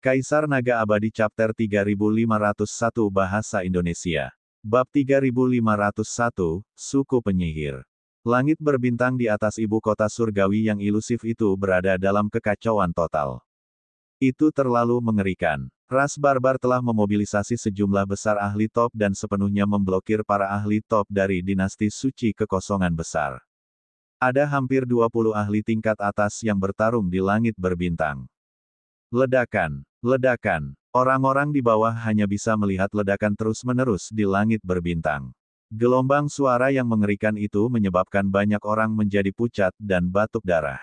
Kaisar Naga Abadi Chapter 3501 Bahasa Indonesia. Bab 3501, Suku Penyihir. Langit berbintang di atas ibu kota surgawi yang ilusif itu berada dalam kekacauan total. Itu terlalu mengerikan. Ras barbar telah memobilisasi sejumlah besar ahli top dan sepenuhnya memblokir para ahli top dari dinasti suci kekosongan besar. Ada hampir 20 ahli tingkat atas yang bertarung di langit berbintang. Ledakan, ledakan. Orang-orang di bawah hanya bisa melihat ledakan terus-menerus di langit berbintang. Gelombang suara yang mengerikan itu menyebabkan banyak orang menjadi pucat dan batuk darah.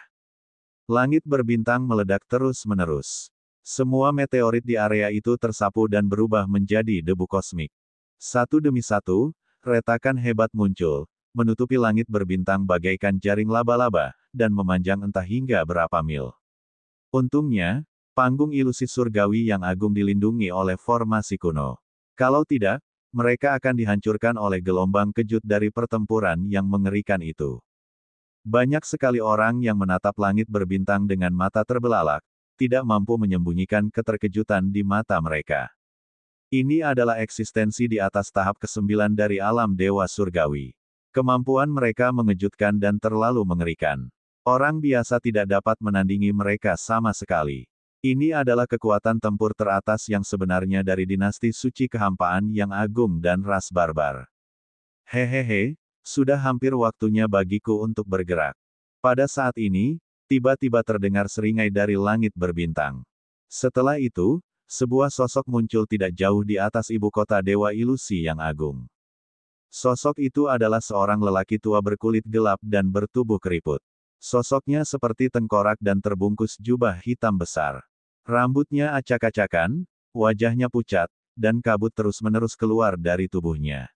Langit berbintang meledak terus-menerus. Semua meteorit di area itu tersapu dan berubah menjadi debu kosmik. Satu demi satu, retakan hebat muncul, menutupi langit berbintang bagaikan jaring laba-laba, dan memanjang entah hingga berapa mil. Untungnya, panggung ilusi surgawi yang agung dilindungi oleh formasi kuno. Kalau tidak, mereka akan dihancurkan oleh gelombang kejut dari pertempuran yang mengerikan itu. Banyak sekali orang yang menatap langit berbintang dengan mata terbelalak, tidak mampu menyembunyikan keterkejutan di mata mereka. Ini adalah eksistensi di atas tahap ke-9 dari alam dewa surgawi. Kemampuan mereka mengejutkan dan terlalu mengerikan. Orang biasa tidak dapat menandingi mereka sama sekali. Ini adalah kekuatan tempur teratas yang sebenarnya dari dinasti suci kehampaan yang agung dan ras barbar. Hehehe, sudah hampir waktunya bagiku untuk bergerak. Pada saat ini, tiba-tiba terdengar seringai dari langit berbintang. Setelah itu, sebuah sosok muncul tidak jauh di atas ibu kota dewa ilusi yang agung. Sosok itu adalah seorang lelaki tua berkulit gelap dan bertubuh keriput. Sosoknya seperti tengkorak dan terbungkus jubah hitam besar. Rambutnya acak-acakan, wajahnya pucat, dan kabut terus-menerus keluar dari tubuhnya.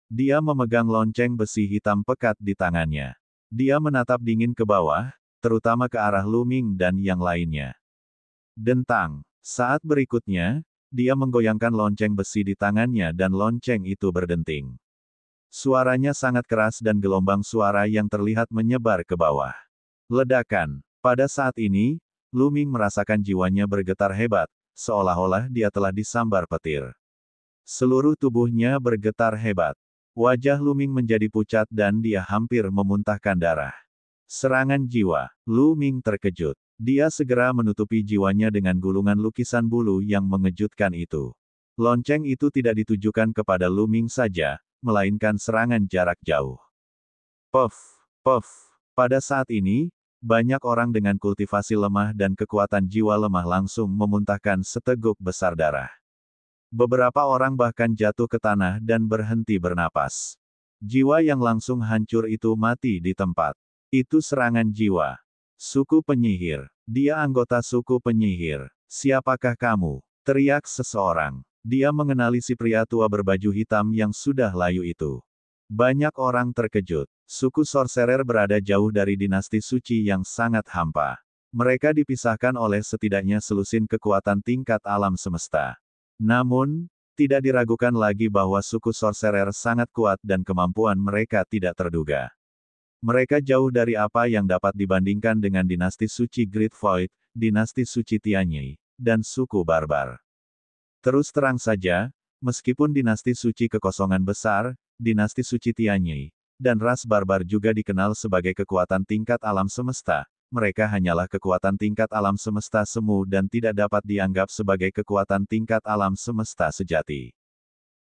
Dia memegang lonceng besi hitam pekat di tangannya. Dia menatap dingin ke bawah, terutama ke arah Lu Ming dan yang lainnya. Dentang. Saat berikutnya, dia menggoyangkan lonceng besi di tangannya dan lonceng itu berdenting. Suaranya sangat keras dan gelombang suara yang terlihat menyebar ke bawah. Ledakan. Pada saat ini, Lu Ming merasakan jiwanya bergetar hebat, seolah-olah dia telah disambar petir. Seluruh tubuhnya bergetar hebat. Wajah Lu Ming menjadi pucat dan dia hampir memuntahkan darah. Serangan jiwa. Lu Ming terkejut. Dia segera menutupi jiwanya dengan gulungan lukisan bulu yang mengejutkan itu. Lonceng itu tidak ditujukan kepada Lu Ming saja, melainkan serangan jarak jauh. Puff, puff. Pada saat ini, banyak orang dengan kultivasi lemah dan kekuatan jiwa lemah langsung memuntahkan seteguk besar darah. Beberapa orang bahkan jatuh ke tanah dan berhenti bernapas. Jiwa yang langsung hancur itu mati di tempat. Itu serangan jiwa. Suku penyihir. Dia anggota suku penyihir. Siapakah kamu? Teriak seseorang. Dia mengenali si pria tua berbaju hitam yang sudah layu itu. Banyak orang terkejut. Suku sorcerer berada jauh dari dinasti suci yang sangat hampa. Mereka dipisahkan oleh setidaknya selusin kekuatan tingkat alam semesta. Namun, tidak diragukan lagi bahwa suku sorcerer sangat kuat dan kemampuan mereka tidak terduga. Mereka jauh dari apa yang dapat dibandingkan dengan dinasti suci Great Void, dinasti suci Tianyi, dan suku barbar. Terus terang saja, meskipun dinasti suci kekosongan besar, dinasti suci Tianyi, dan ras barbar juga dikenal sebagai kekuatan tingkat alam semesta, mereka hanyalah kekuatan tingkat alam semesta semu dan tidak dapat dianggap sebagai kekuatan tingkat alam semesta sejati.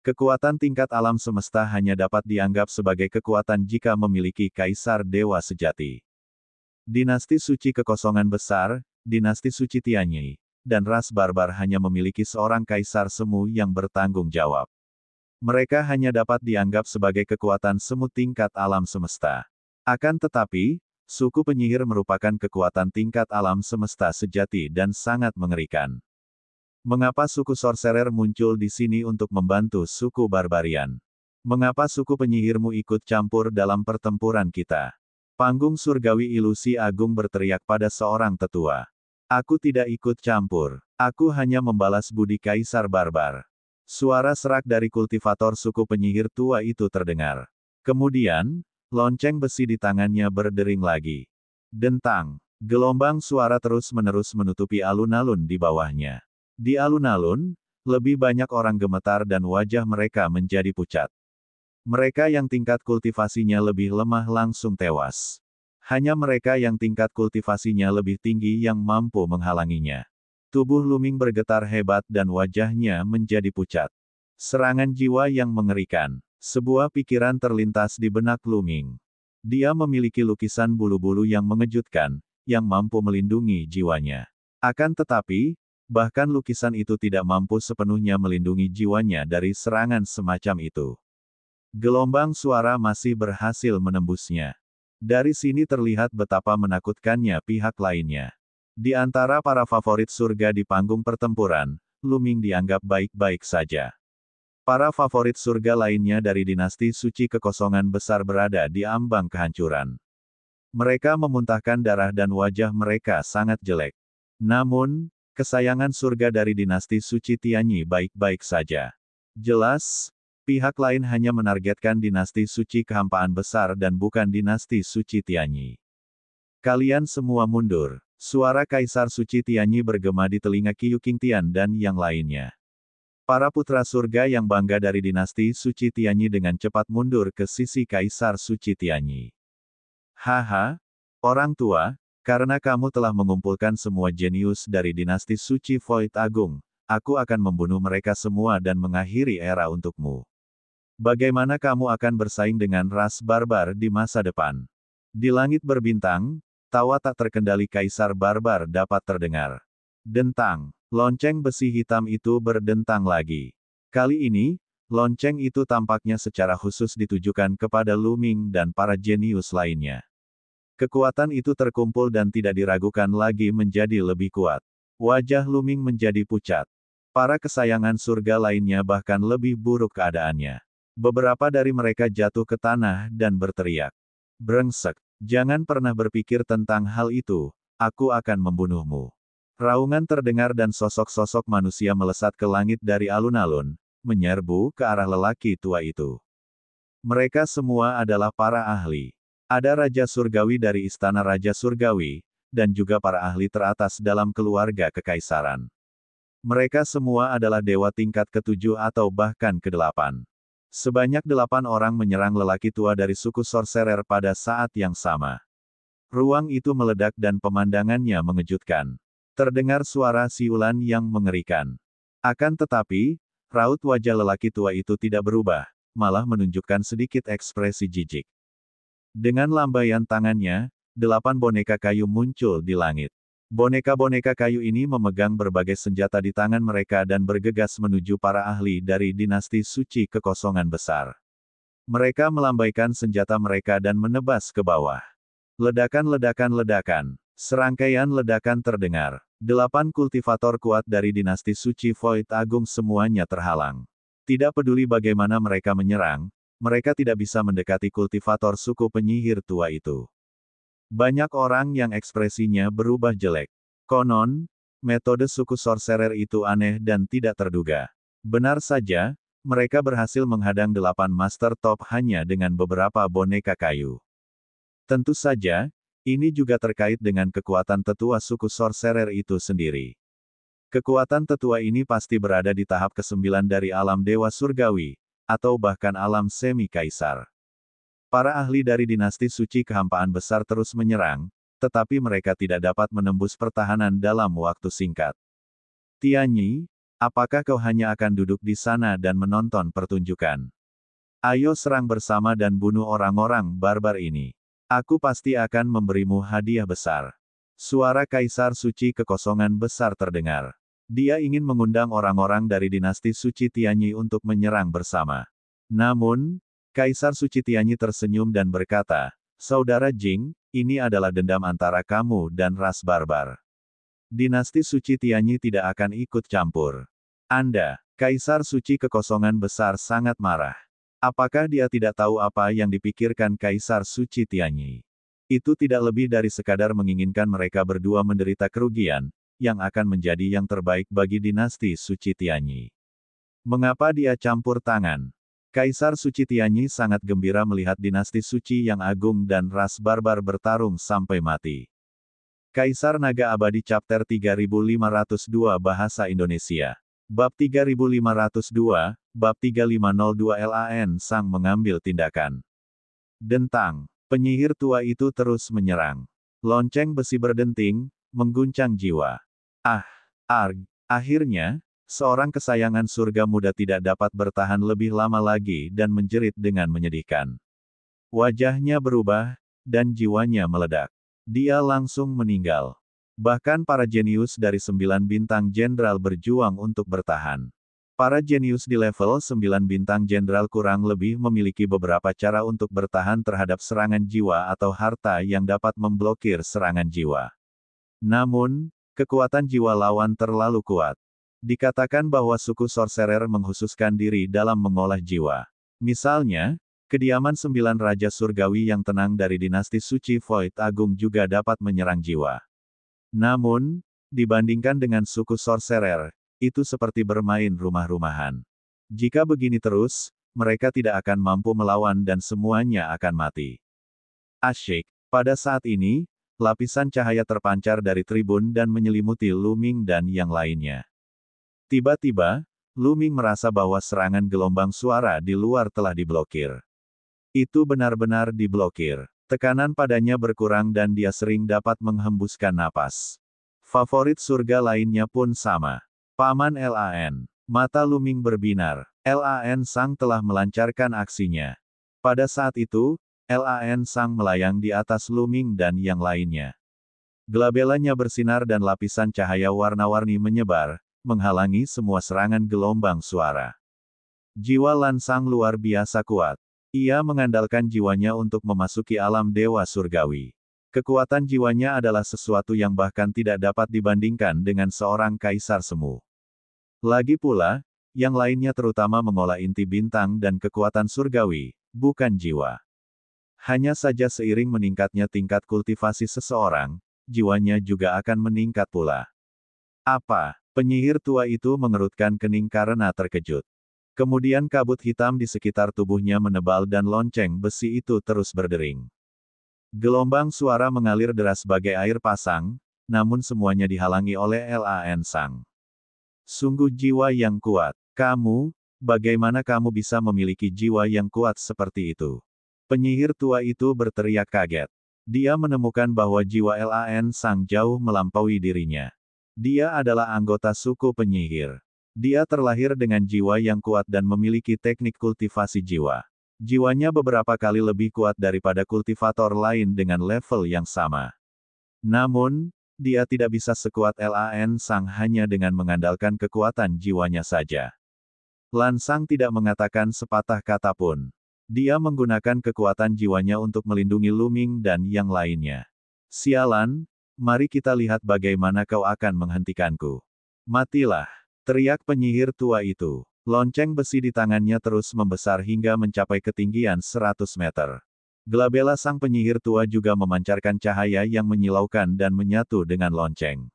Kekuatan tingkat alam semesta hanya dapat dianggap sebagai kekuatan jika memiliki kaisar dewa sejati. Dinasti suci kekosongan besar, dinasti suci Tianyi, dan ras barbar hanya memiliki seorang kaisar semu yang bertanggung jawab. Mereka hanya dapat dianggap sebagai kekuatan semu tingkat alam semesta. Akan tetapi, suku penyihir merupakan kekuatan tingkat alam semesta sejati dan sangat mengerikan. Mengapa suku sorcerer muncul di sini untuk membantu suku barbarian? Mengapa suku penyihirmu ikut campur dalam pertempuran kita? Panggung surgawi ilusi agung berteriak pada seorang tetua. Aku tidak ikut campur. Aku hanya membalas budi kaisar barbar. Suara serak dari kultivator suku penyihir tua itu terdengar. Kemudian, lonceng besi di tangannya berdering lagi. Dentang. Gelombang suara terus-menerus menutupi alun-alun di bawahnya. Di alun-alun, lebih banyak orang gemetar dan wajah mereka menjadi pucat. Mereka yang tingkat kultivasinya lebih lemah langsung tewas. Hanya mereka yang tingkat kultivasinya lebih tinggi yang mampu menghalanginya. Tubuh Luming bergetar hebat dan wajahnya menjadi pucat. Serangan jiwa yang mengerikan. Sebuah pikiran terlintas di benak Luming. Dia memiliki lukisan bulu-bulu yang mengejutkan, yang mampu melindungi jiwanya. Akan tetapi, bahkan lukisan itu tidak mampu sepenuhnya melindungi jiwanya dari serangan semacam itu. Gelombang suara masih berhasil menembusnya. Dari sini terlihat betapa menakutkannya pihak lainnya. Di antara para favorit surga di panggung pertempuran, Luming dianggap baik-baik saja. Para favorit surga lainnya dari dinasti suci kekosongan besar berada di ambang kehancuran. Mereka memuntahkan darah dan wajah mereka sangat jelek. Namun, kesayangan surga dari dinasti suci Tianyi baik-baik saja. Jelas, pihak lain hanya menargetkan dinasti suci kehampaan besar dan bukan dinasti suci Tianyi. Kalian semua mundur. Suara Kaisar Suci Tianyi bergema di telinga Qiu Qingtian dan yang lainnya. Para putra surga yang bangga dari dinasti suci Tianyi dengan cepat mundur ke sisi Kaisar Suci Tianyi. Haha, orang tua, karena kamu telah mengumpulkan semua jenius dari dinasti suci Void Agung, aku akan membunuh mereka semua dan mengakhiri era untukmu. Bagaimana kamu akan bersaing dengan ras barbar di masa depan? Di langit berbintang, tawa tak terkendali Kaisar Barbar dapat terdengar. Dentang. Lonceng besi hitam itu berdentang lagi. Kali ini, lonceng itu tampaknya secara khusus ditujukan kepada Luming dan para jenius lainnya. Kekuatan itu terkumpul dan tidak diragukan lagi menjadi lebih kuat. Wajah Luming menjadi pucat. Para kesayangan surga lainnya bahkan lebih buruk keadaannya. Beberapa dari mereka jatuh ke tanah dan berteriak. Brengsek, jangan pernah berpikir tentang hal itu, aku akan membunuhmu. Raungan terdengar dan sosok-sosok manusia melesat ke langit dari alun-alun, menyerbu ke arah lelaki tua itu. Mereka semua adalah para ahli. Ada Raja Surgawi dari Istana Raja Surgawi, dan juga para ahli teratas dalam keluarga kekaisaran. Mereka semua adalah dewa tingkat ke-7 atau bahkan ke-8. Sebanyak 8 orang menyerang lelaki tua dari suku Sorcerer pada saat yang sama. Ruang itu meledak dan pemandangannya mengejutkan. Terdengar suara siulan yang mengerikan. Akan tetapi, raut wajah lelaki tua itu tidak berubah, malah menunjukkan sedikit ekspresi jijik. Dengan lambaian tangannya, 8 boneka kayu muncul di langit. Boneka-boneka kayu ini memegang berbagai senjata di tangan mereka dan bergegas menuju para ahli dari dinasti suci kekosongan besar. Mereka melambaikan senjata mereka dan menebas ke bawah. Ledakan-ledakan-ledakan. Serangkaian ledakan terdengar. 8 kultivator kuat dari dinasti suci Void Agung semuanya terhalang. Tidak peduli bagaimana mereka menyerang, mereka tidak bisa mendekati kultivator suku penyihir tua itu. Banyak orang yang ekspresinya berubah jelek. Konon, metode suku Sorcerer itu aneh dan tidak terduga. Benar saja, mereka berhasil menghadang 8 master top hanya dengan beberapa boneka kayu. Tentu saja, ini juga terkait dengan kekuatan tetua suku Sorcerer itu sendiri. Kekuatan tetua ini pasti berada di tahap ke-9 dari alam dewa surgawi, atau bahkan alam semi-kaisar. Para ahli dari dinasti suci kehampaan besar terus menyerang, tetapi mereka tidak dapat menembus pertahanan dalam waktu singkat. Tianyi, apakah kau hanya akan duduk di sana dan menonton pertunjukan? Ayo serang bersama dan bunuh orang-orang barbar ini. Aku pasti akan memberimu hadiah besar. Suara Kaisar Suci Kekosongan Besar terdengar. Dia ingin mengundang orang-orang dari dinasti Suci Tianyi untuk menyerang bersama. Namun, Kaisar Suci Tianyi tersenyum dan berkata, Saudara Jing, ini adalah dendam antara kamu dan ras barbar. Dinasti Suci Tianyi tidak akan ikut campur. Anda, Kaisar Suci Kekosongan Besar sangat marah. Apakah dia tidak tahu apa yang dipikirkan Kaisar Suci Tianyi? Itu tidak lebih dari sekadar menginginkan mereka berdua menderita kerugian, yang akan menjadi yang terbaik bagi dinasti Suci Tianyi. Mengapa dia campur tangan? Kaisar Suci Tianyi sangat gembira melihat dinasti suci yang agung dan ras barbar bertarung sampai mati. Kaisar Naga Abadi Chapter 3502 Bahasa Indonesia. Bab 3502, Bab 3502 LAN Sang mengambil tindakan. Dentang. Penyihir tua itu terus menyerang. Lonceng besi berdenting, mengguncang jiwa. Arg. Akhirnya, seorang kesayangan surga muda tidak dapat bertahan lebih lama lagi dan menjerit dengan menyedihkan. Wajahnya berubah, dan jiwanya meledak. Dia langsung meninggal. Bahkan para jenius dari 9 bintang jenderal berjuang untuk bertahan. Para jenius di level 9 bintang jenderal kurang lebih memiliki beberapa cara untuk bertahan terhadap serangan jiwa atau harta yang dapat memblokir serangan jiwa. Namun, kekuatan jiwa lawan terlalu kuat. Dikatakan bahwa suku sorcerer menghususkan diri dalam mengolah jiwa. Misalnya, kediaman 9 Raja Surgawi yang tenang dari dinasti suci Void Agung juga dapat menyerang jiwa. Namun, dibandingkan dengan suku sorcerer, itu seperti bermain rumah-rumahan. Jika begini terus, mereka tidak akan mampu melawan dan semuanya akan mati. Asyik. Pada saat ini, lapisan cahaya terpancar dari tribun dan menyelimuti Lu Ming dan yang lainnya. Tiba-tiba, Lu Ming merasa bahwa serangan gelombang suara di luar telah diblokir. Itu benar-benar diblokir. Tekanan padanya berkurang dan dia sering dapat menghembuskan napas. Favorit surga lainnya pun sama. Paman LAN. Mata Lu Ming berbinar. LAN Sang telah melancarkan aksinya. Pada saat itu, LAN Sang melayang di atas Lu Ming dan yang lainnya. Gelabelanya bersinar dan lapisan cahaya warna-warni menyebar, menghalangi semua serangan gelombang suara. Jiwa Lan Sang luar biasa kuat. Ia mengandalkan jiwanya untuk memasuki alam dewa surgawi. Kekuatan jiwanya adalah sesuatu yang bahkan tidak dapat dibandingkan dengan seorang kaisar semu. Lagi pula, yang lainnya terutama mengolah inti bintang dan kekuatan surgawi, bukan jiwa. Hanya saja seiring meningkatnya tingkat kultivasi seseorang, jiwanya juga akan meningkat pula. Apa? Penyihir tua itu mengerutkan kening karena terkejut. Kemudian kabut hitam di sekitar tubuhnya menebal dan lonceng besi itu terus berdering. Gelombang suara mengalir deras bagai air pasang, namun semuanya dihalangi oleh LAN Sang. Sungguh jiwa yang kuat. Kamu, bagaimana kamu bisa memiliki jiwa yang kuat seperti itu? Penyihir tua itu berteriak kaget. Dia menemukan bahwa jiwa LAN Sang jauh melampaui dirinya. Dia adalah anggota suku penyihir. Dia terlahir dengan jiwa yang kuat dan memiliki teknik kultivasi jiwa. Jiwanya beberapa kali lebih kuat daripada kultivator lain dengan level yang sama. Namun, dia tidak bisa sekuat LAN Sang hanya dengan mengandalkan kekuatan jiwanya saja. Lan Sang tidak mengatakan sepatah kata pun. Dia menggunakan kekuatan jiwanya untuk melindungi Lu Ming dan yang lainnya. Sialan, mari kita lihat bagaimana kau akan menghentikanku. Matilah! Teriak penyihir tua itu. Lonceng besi di tangannya terus membesar hingga mencapai ketinggian 100 meter. Gelabela sang penyihir tua juga memancarkan cahaya yang menyilaukan dan menyatu dengan lonceng.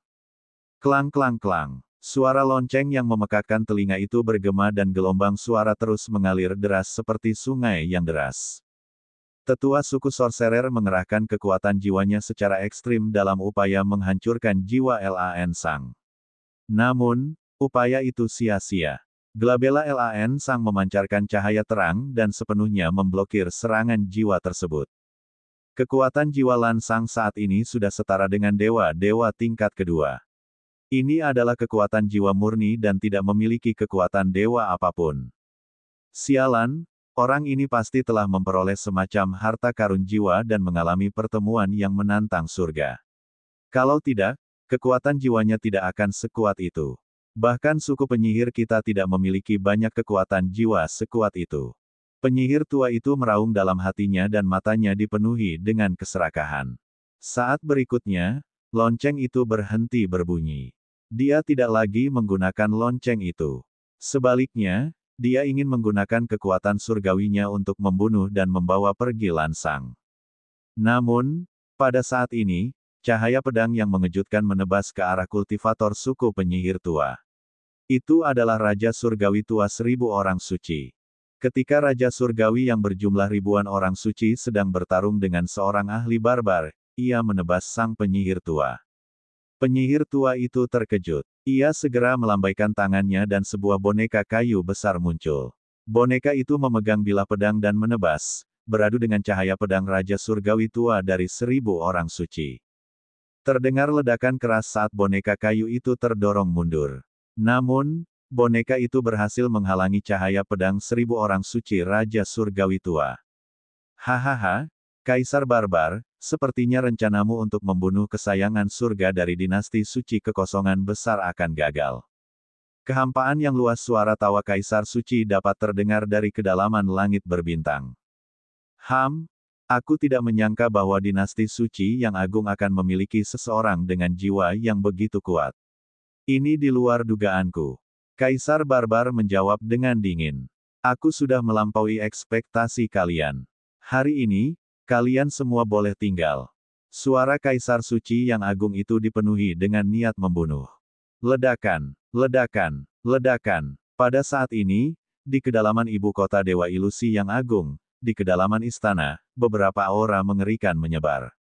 Klang-klang-klang. Suara lonceng yang memekakkan telinga itu bergema dan gelombang suara terus mengalir deras seperti sungai yang deras. Tetua suku sorcerer mengerahkan kekuatan jiwanya secara ekstrim dalam upaya menghancurkan jiwa LAN Sang. Namun, upaya itu sia-sia. Gelabela LAN Sang memancarkan cahaya terang dan sepenuhnya memblokir serangan jiwa tersebut. Kekuatan jiwa Lan Sang saat ini sudah setara dengan dewa-dewa tingkat kedua. Ini adalah kekuatan jiwa murni dan tidak memiliki kekuatan dewa apapun. Sialan, orang ini pasti telah memperoleh semacam harta karun jiwa dan mengalami pertemuan yang menantang surga. Kalau tidak, kekuatan jiwanya tidak akan sekuat itu. Bahkan suku penyihir kita tidak memiliki banyak kekuatan jiwa sekuat itu. Penyihir tua itu meraung dalam hatinya dan matanya dipenuhi dengan keserakahan. Saat berikutnya, lonceng itu berhenti berbunyi. Dia tidak lagi menggunakan lonceng itu. Sebaliknya, dia ingin menggunakan kekuatan surgawinya untuk membunuh dan membawa pergi Lan Sang. Namun, pada saat ini, cahaya pedang yang mengejutkan menebas ke arah kultivator suku penyihir tua. Itu adalah Raja Surgawi tua 1000 orang suci. Ketika Raja Surgawi yang berjumlah ribuan orang suci sedang bertarung dengan seorang ahli barbar, ia menebas sang penyihir tua. Penyihir tua itu terkejut. Ia segera melambaikan tangannya dan sebuah boneka kayu besar muncul. Boneka itu memegang bilah pedang dan menebas, beradu dengan cahaya pedang Raja Surgawi tua dari 1000 orang suci. Terdengar ledakan keras saat boneka kayu itu terdorong mundur. Namun, boneka itu berhasil menghalangi cahaya pedang 1000 orang suci Raja Surgawi tua. Hahaha, Kaisar Barbar, sepertinya rencanamu untuk membunuh kesayangan surga dari dinasti suci kekosongan besar akan gagal. Kehampaan yang luas suara tawa Kaisar Suci dapat terdengar dari kedalaman langit berbintang. Aku tidak menyangka bahwa dinasti suci yang agung akan memiliki seseorang dengan jiwa yang begitu kuat. Ini di luar dugaanku. Kaisar Barbar menjawab dengan dingin. Aku sudah melampaui ekspektasi kalian. Hari ini, kalian semua boleh tinggal. Suara Kaisar Suci yang agung itu dipenuhi dengan niat membunuh. Ledakan, ledakan, ledakan. Pada saat ini, di kedalaman ibu kota Dewa Ilusi yang agung, di kedalaman istana, beberapa aura mengerikan menyebar.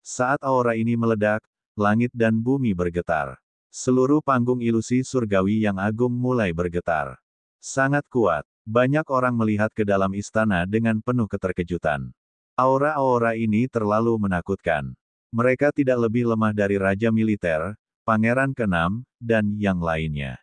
Saat aura ini meledak, langit dan bumi bergetar. Seluruh panggung ilusi surgawi yang agung mulai bergetar. Sangat kuat. Banyak orang melihat ke dalam istana dengan penuh keterkejutan. Aura-aura ini terlalu menakutkan. Mereka tidak lebih lemah dari Raja Militer, Pangeran ke-6, dan yang lainnya.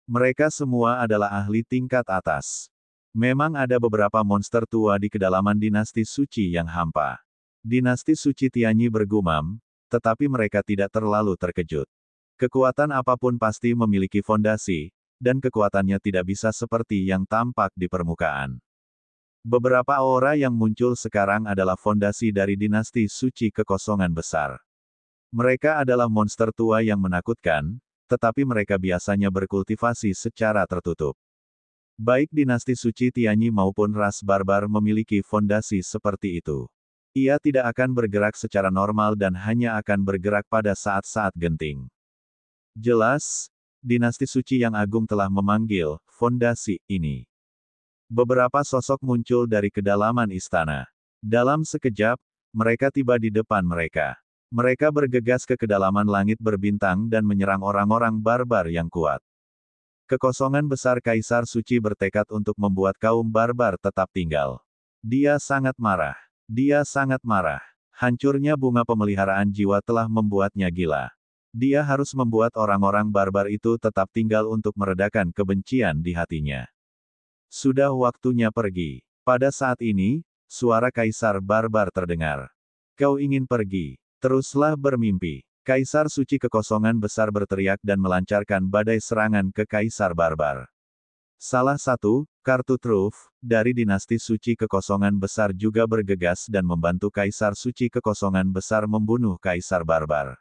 Mereka semua adalah ahli tingkat atas. Memang ada beberapa monster tua di kedalaman dinasti suci yang hampa. Dinasti suci Tianyi bergumam, tetapi mereka tidak terlalu terkejut. Kekuatan apapun pasti memiliki fondasi, dan kekuatannya tidak bisa seperti yang tampak di permukaan. Beberapa aura yang muncul sekarang adalah fondasi dari dinasti suci kekosongan besar. Mereka adalah monster tua yang menakutkan, tetapi mereka biasanya berkultivasi secara tertutup. Baik dinasti suci Tianyi maupun ras barbar memiliki fondasi seperti itu. Ia tidak akan bergerak secara normal dan hanya akan bergerak pada saat-saat genting. Jelas, dinasti suci yang agung telah memanggil fondasi ini. Beberapa sosok muncul dari kedalaman istana. Dalam sekejap, mereka tiba di depan mereka. Mereka bergegas ke kedalaman langit berbintang dan menyerang orang-orang barbar yang kuat. Kekosongan besar Kaisar Suci bertekad untuk membuat kaum barbar tetap tinggal. Dia sangat marah. Dia sangat marah. Hancurnya bunga pemeliharaan jiwa telah membuatnya gila. Dia harus membuat orang-orang barbar itu tetap tinggal untuk meredakan kebencian di hatinya. Sudah waktunya pergi. Pada saat ini, suara Kaisar Barbar terdengar. Kau ingin pergi? Teruslah bermimpi. Kaisar Suci Kekosongan Besar berteriak dan melancarkan badai serangan ke Kaisar Barbar. Salah satu, kartu truf, dari dinasti Suci Kekosongan Besar juga bergegas dan membantu Kaisar Suci Kekosongan Besar membunuh Kaisar Barbar.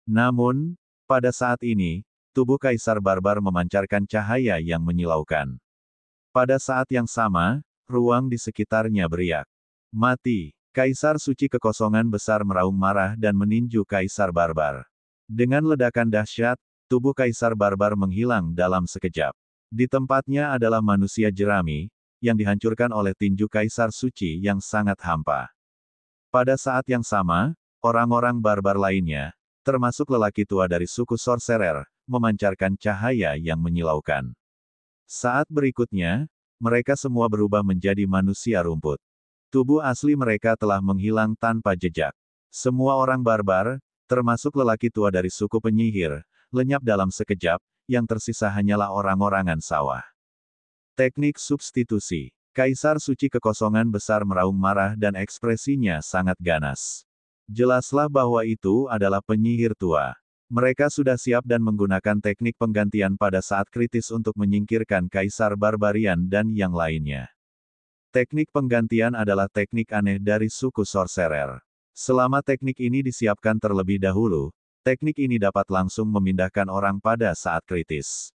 Namun, pada saat ini, tubuh Kaisar Barbar memancarkan cahaya yang menyilaukan. Pada saat yang sama, ruang di sekitarnya beriak. Mati! Kaisar Suci Kekosongan Besar meraung marah dan meninju Kaisar Barbar. Dengan ledakan dahsyat, tubuh Kaisar Barbar menghilang dalam sekejap. Di tempatnya adalah manusia jerami, yang dihancurkan oleh tinju Kaisar Suci yang sangat hampa. Pada saat yang sama, orang-orang barbar lainnya, termasuk lelaki tua dari suku Sorcerer, memancarkan cahaya yang menyilaukan. Saat berikutnya, mereka semua berubah menjadi manusia rumput. Tubuh asli mereka telah menghilang tanpa jejak. Semua orang barbar, termasuk lelaki tua dari suku penyihir, lenyap dalam sekejap, yang tersisa hanyalah orang-orangan sawah. Teknik substitusi. Kaisar Suci Kekosongan Besar meraung marah dan ekspresinya sangat ganas. Jelaslah bahwa itu adalah penyihir tua. Mereka sudah siap dan menggunakan teknik penggantian pada saat kritis untuk menyingkirkan Kaisar Barbarian dan yang lainnya. Teknik penggantian adalah teknik aneh dari suku Sorcerer. Selama teknik ini disiapkan terlebih dahulu, teknik ini dapat langsung memindahkan orang pada saat kritis.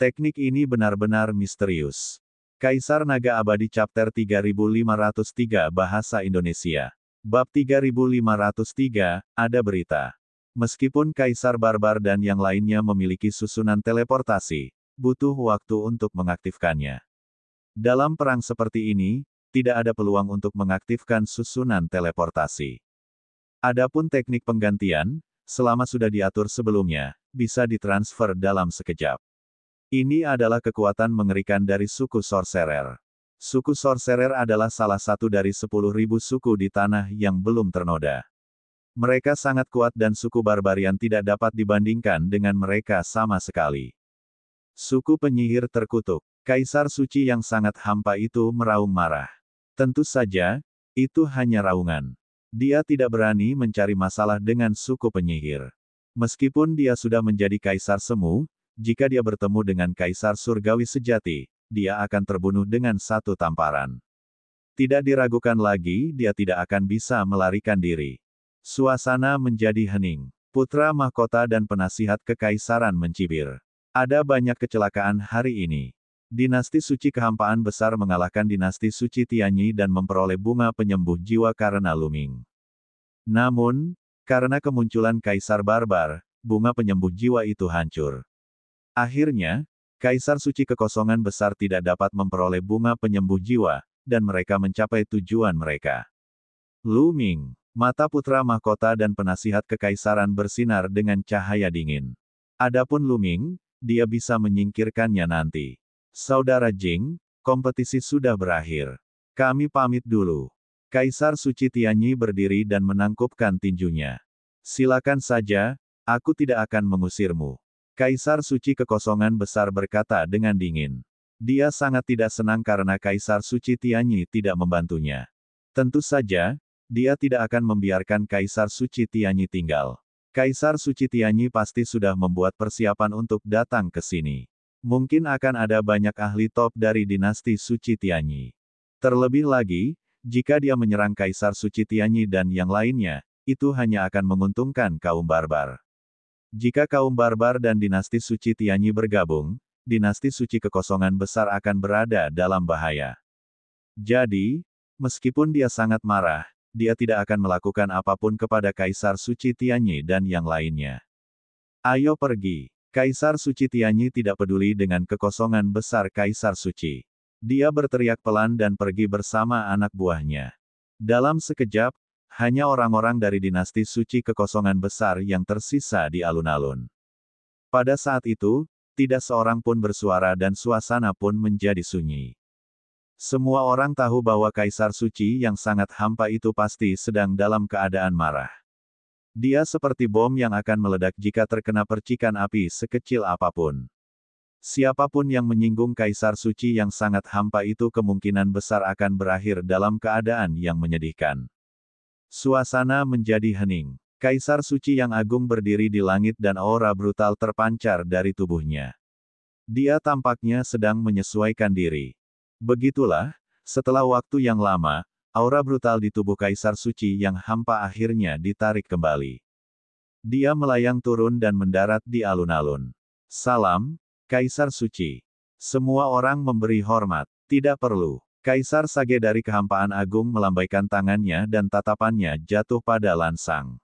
Teknik ini benar-benar misterius. Kaisar Naga Abadi Chapter 3503 Bahasa Indonesia. Bab 3503, ada berita. Meskipun Kaisar Barbar dan yang lainnya memiliki susunan teleportasi, butuh waktu untuk mengaktifkannya. Dalam perang seperti ini, tidak ada peluang untuk mengaktifkan susunan teleportasi. Adapun teknik penggantian, selama sudah diatur sebelumnya, bisa ditransfer dalam sekejap. Ini adalah kekuatan mengerikan dari suku Sorcerer. Suku Sorcerer adalah salah satu dari 10.000 suku di tanah yang belum ternoda. Mereka sangat kuat dan suku Barbarian tidak dapat dibandingkan dengan mereka sama sekali. Suku penyihir terkutuk. Kaisar suci yang sangat hampa itu meraung marah. Tentu saja, itu hanya raungan. Dia tidak berani mencari masalah dengan suku penyihir. Meskipun dia sudah menjadi kaisar semu, jika dia bertemu dengan kaisar surgawi sejati, dia akan terbunuh dengan satu tamparan. Tidak diragukan lagi, dia tidak akan bisa melarikan diri. Suasana menjadi hening. Putra mahkota dan penasihat kekaisaran mencibir. Ada banyak kecelakaan hari ini. Dinasti suci kehampaan besar mengalahkan dinasti suci Tianyi dan memperoleh bunga penyembuh jiwa karena Luming. Namun, karena kemunculan kaisar barbar, bunga penyembuh jiwa itu hancur. Akhirnya, kaisar suci kekosongan besar tidak dapat memperoleh bunga penyembuh jiwa, dan mereka mencapai tujuan mereka. Luming, mata putra mahkota dan penasihat kekaisaran bersinar dengan cahaya dingin. Adapun Luming, dia bisa menyingkirkannya nanti. Saudara Jing, kompetisi sudah berakhir. Kami pamit dulu. Kaisar suci Tianyi berdiri dan menangkupkan tinjunya. Silakan saja, aku tidak akan mengusirmu. Kaisar suci kekosongan besar berkata dengan dingin. Dia sangat tidak senang karena Kaisar suci Tianyi tidak membantunya. Tentu saja, dia tidak akan membiarkan Kaisar suci Tianyi tinggal. Kaisar suci Tianyi pasti sudah membuat persiapan untuk datang ke sini. Mungkin akan ada banyak ahli top dari dinasti suci Tianyi. Terlebih lagi, jika dia menyerang Kaisar suci Tianyi dan yang lainnya, itu hanya akan menguntungkan kaum barbar. Jika kaum barbar dan dinasti suci Tianyi bergabung, dinasti suci kekosongan besar akan berada dalam bahaya. Jadi, meskipun dia sangat marah, dia tidak akan melakukan apapun kepada Kaisar suci Tianyi dan yang lainnya. Ayo pergi. Kaisar suci Tianyi tidak peduli dengan kekosongan besar Kaisar suci. Dia berteriak pelan dan pergi bersama anak buahnya. Dalam sekejap, hanya orang-orang dari dinasti suci kekosongan besar yang tersisa di alun-alun. Pada saat itu, tidak seorang pun bersuara dan suasana pun menjadi sunyi. Semua orang tahu bahwa Kaisar suci yang sangat hampa itu pasti sedang dalam keadaan marah. Dia seperti bom yang akan meledak jika terkena percikan api sekecil apapun. Siapapun yang menyinggung Kaisar suci yang sangat hampa itu kemungkinan besar akan berakhir dalam keadaan yang menyedihkan. Suasana menjadi hening. Kaisar suci yang agung berdiri di langit dan aura brutal terpancar dari tubuhnya. Dia tampaknya sedang menyesuaikan diri. Begitulah, setelah waktu yang lama, aura brutal di tubuh Kaisar suci yang hampa akhirnya ditarik kembali. Dia melayang turun dan mendarat di alun-alun. Salam, Kaisar suci. Semua orang memberi hormat. Tidak perlu. Kaisar Sage dari kehampaan agung melambaikan tangannya dan tatapannya jatuh pada Lansang.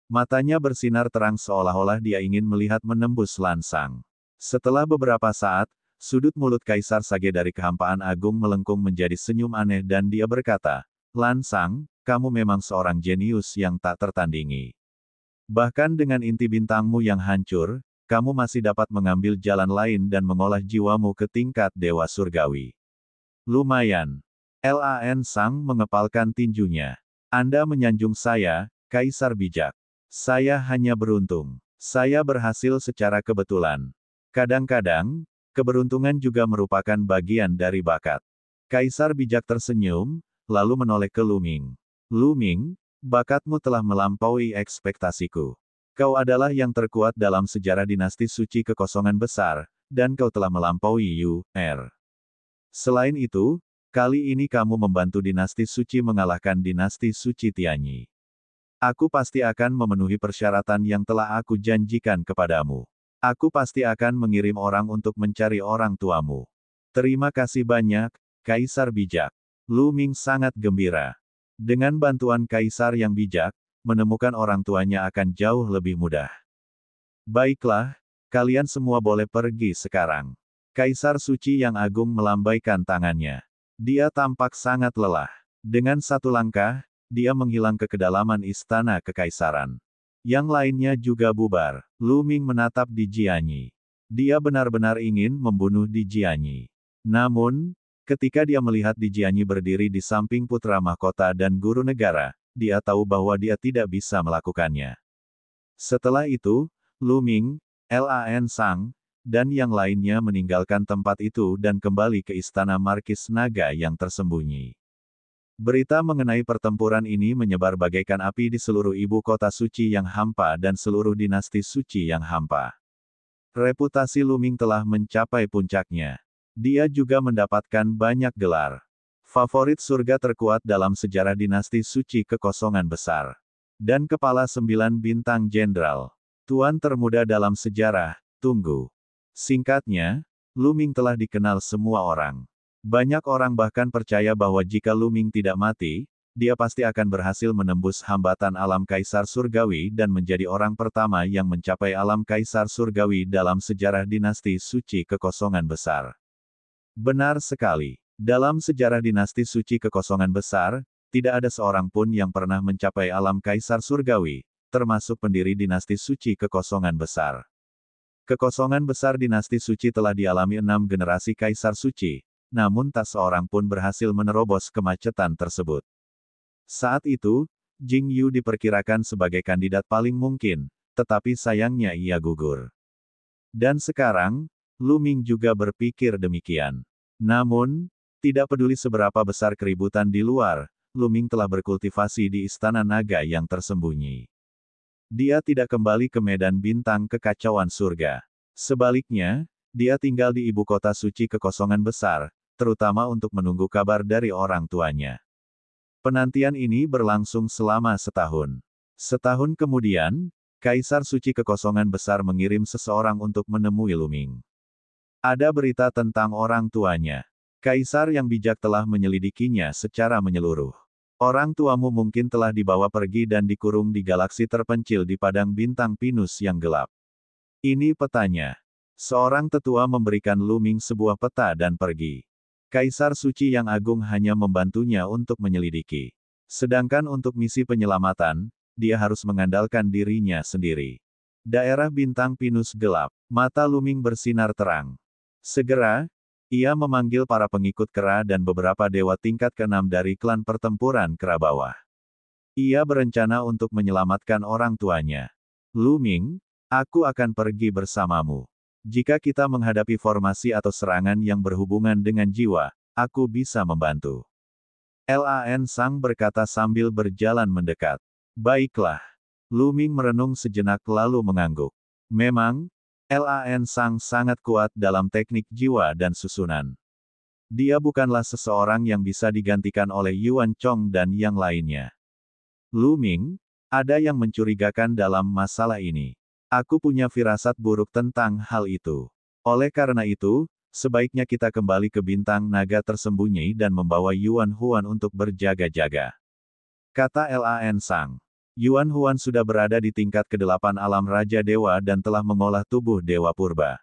Matanya bersinar terang seolah-olah dia ingin melihat menembus Lansang. Setelah beberapa saat, sudut mulut Kaisar Sage dari kehampaan agung melengkung menjadi senyum aneh dan dia berkata, Lansang, kamu memang seorang jenius yang tak tertandingi. Bahkan dengan inti bintangmu yang hancur, kamu masih dapat mengambil jalan lain dan mengolah jiwamu ke tingkat dewa surgawi. Lumayan. Lan Sang mengepalkan tinjunya. Anda menyanjung saya, Kaisar bijak. Saya hanya beruntung. Saya berhasil secara kebetulan. Kadang-kadang, keberuntungan juga merupakan bagian dari bakat. Kaisar bijak tersenyum, lalu menoleh ke Luming. Luming, bakatmu telah melampaui ekspektasiku. Kau adalah yang terkuat dalam sejarah dinasti suci kekosongan besar, dan kau telah melampaui Yu-Er. Selain itu, kali ini kamu membantu dinasti suci mengalahkan dinasti suci Tianyi. Aku pasti akan memenuhi persyaratan yang telah aku janjikan kepadamu. Aku pasti akan mengirim orang untuk mencari orang tuamu. Terima kasih banyak, Kaisar bijak. Luming sangat gembira. Dengan bantuan Kaisar yang bijak, menemukan orang tuanya akan jauh lebih mudah. Baiklah, kalian semua boleh pergi sekarang. Kaisar suci yang agung melambaikan tangannya. Dia tampak sangat lelah. Dengan satu langkah, dia menghilang ke kedalaman istana kekaisaran. Yang lainnya juga bubar. Lu Ming menatap Di Jianyi. Dia benar-benar ingin membunuh Di Jianyi. Namun, ketika dia melihat Di Jianyi berdiri di samping putra mahkota dan guru negara, dia tahu bahwa dia tidak bisa melakukannya. Setelah itu, Lu Ming, Lan Sang, dan yang lainnya meninggalkan tempat itu dan kembali ke istana Markis Naga yang tersembunyi. Berita mengenai pertempuran ini menyebar bagaikan api di seluruh ibu kota suci yang hampa dan seluruh dinasti suci yang hampa. Reputasi Lu Ming telah mencapai puncaknya. Dia juga mendapatkan banyak gelar. Favorit surga terkuat dalam sejarah dinasti suci kekosongan besar. Dan kepala 9 bintang jenderal. Tuan termuda dalam sejarah, tunggu. Singkatnya, Lu Ming telah dikenal semua orang. Banyak orang bahkan percaya bahwa jika Lu Ming tidak mati, dia pasti akan berhasil menembus hambatan alam Kaisar Surgawi dan menjadi orang pertama yang mencapai alam Kaisar Surgawi dalam sejarah dinasti suci kekosongan besar. Benar sekali. Dalam sejarah dinasti suci kekosongan besar, tidak ada seorang pun yang pernah mencapai alam Kaisar Surgawi, termasuk pendiri dinasti suci kekosongan besar. Kekosongan besar dinasti suci telah dialami 6 generasi Kaisar Suci, namun tak seorang pun berhasil menerobos kemacetan tersebut. Saat itu, Jing Yu diperkirakan sebagai kandidat paling mungkin, tetapi sayangnya ia gugur. Dan sekarang, Lu Ming juga berpikir demikian. Namun, tidak peduli seberapa besar keributan di luar, Lu Ming telah berkultivasi di Istana Naga yang tersembunyi. Dia tidak kembali ke medan bintang kekacauan surga. Sebaliknya, dia tinggal di ibu kota suci kekosongan besar, terutama untuk menunggu kabar dari orang tuanya. Penantian ini berlangsung selama setahun. Setahun kemudian, Kaisar Suci Kekosongan Besar mengirim seseorang untuk menemui Lu Ming. Ada berita tentang orang tuanya. Kaisar yang bijak telah menyelidikinya secara menyeluruh. Orang tuamu mungkin telah dibawa pergi dan dikurung di galaksi terpencil di padang bintang pinus yang gelap. Ini petanya. Seorang tetua memberikan Lu Ming sebuah peta dan pergi. Kaisar Suci yang Agung hanya membantunya untuk menyelidiki. Sedangkan untuk misi penyelamatan, dia harus mengandalkan dirinya sendiri. Daerah bintang pinus gelap. Mata Lu Ming bersinar terang. Segera, ia memanggil para pengikut kera dan beberapa dewa tingkat ke-6 dari klan pertempuran kera bawah. Ia berencana untuk menyelamatkan orang tuanya. Lu Ming, aku akan pergi bersamamu. Jika kita menghadapi formasi atau serangan yang berhubungan dengan jiwa, aku bisa membantu. Lan Sang berkata sambil berjalan mendekat. Baiklah. Lu Ming merenung sejenak lalu mengangguk. Memang, Lan Sang sangat kuat dalam teknik jiwa dan susunan. Dia bukanlah seseorang yang bisa digantikan oleh Yuan Chong dan yang lainnya. Lu Ming, ada yang mencurigakan dalam masalah ini. Aku punya firasat buruk tentang hal itu. Oleh karena itu, sebaiknya kita kembali ke bintang naga tersembunyi dan membawa Yuan Huan untuk berjaga-jaga. Kata Lan Sang. Yuan Huan sudah berada di tingkat ke-8 alam Raja Dewa dan telah mengolah tubuh Dewa Purba.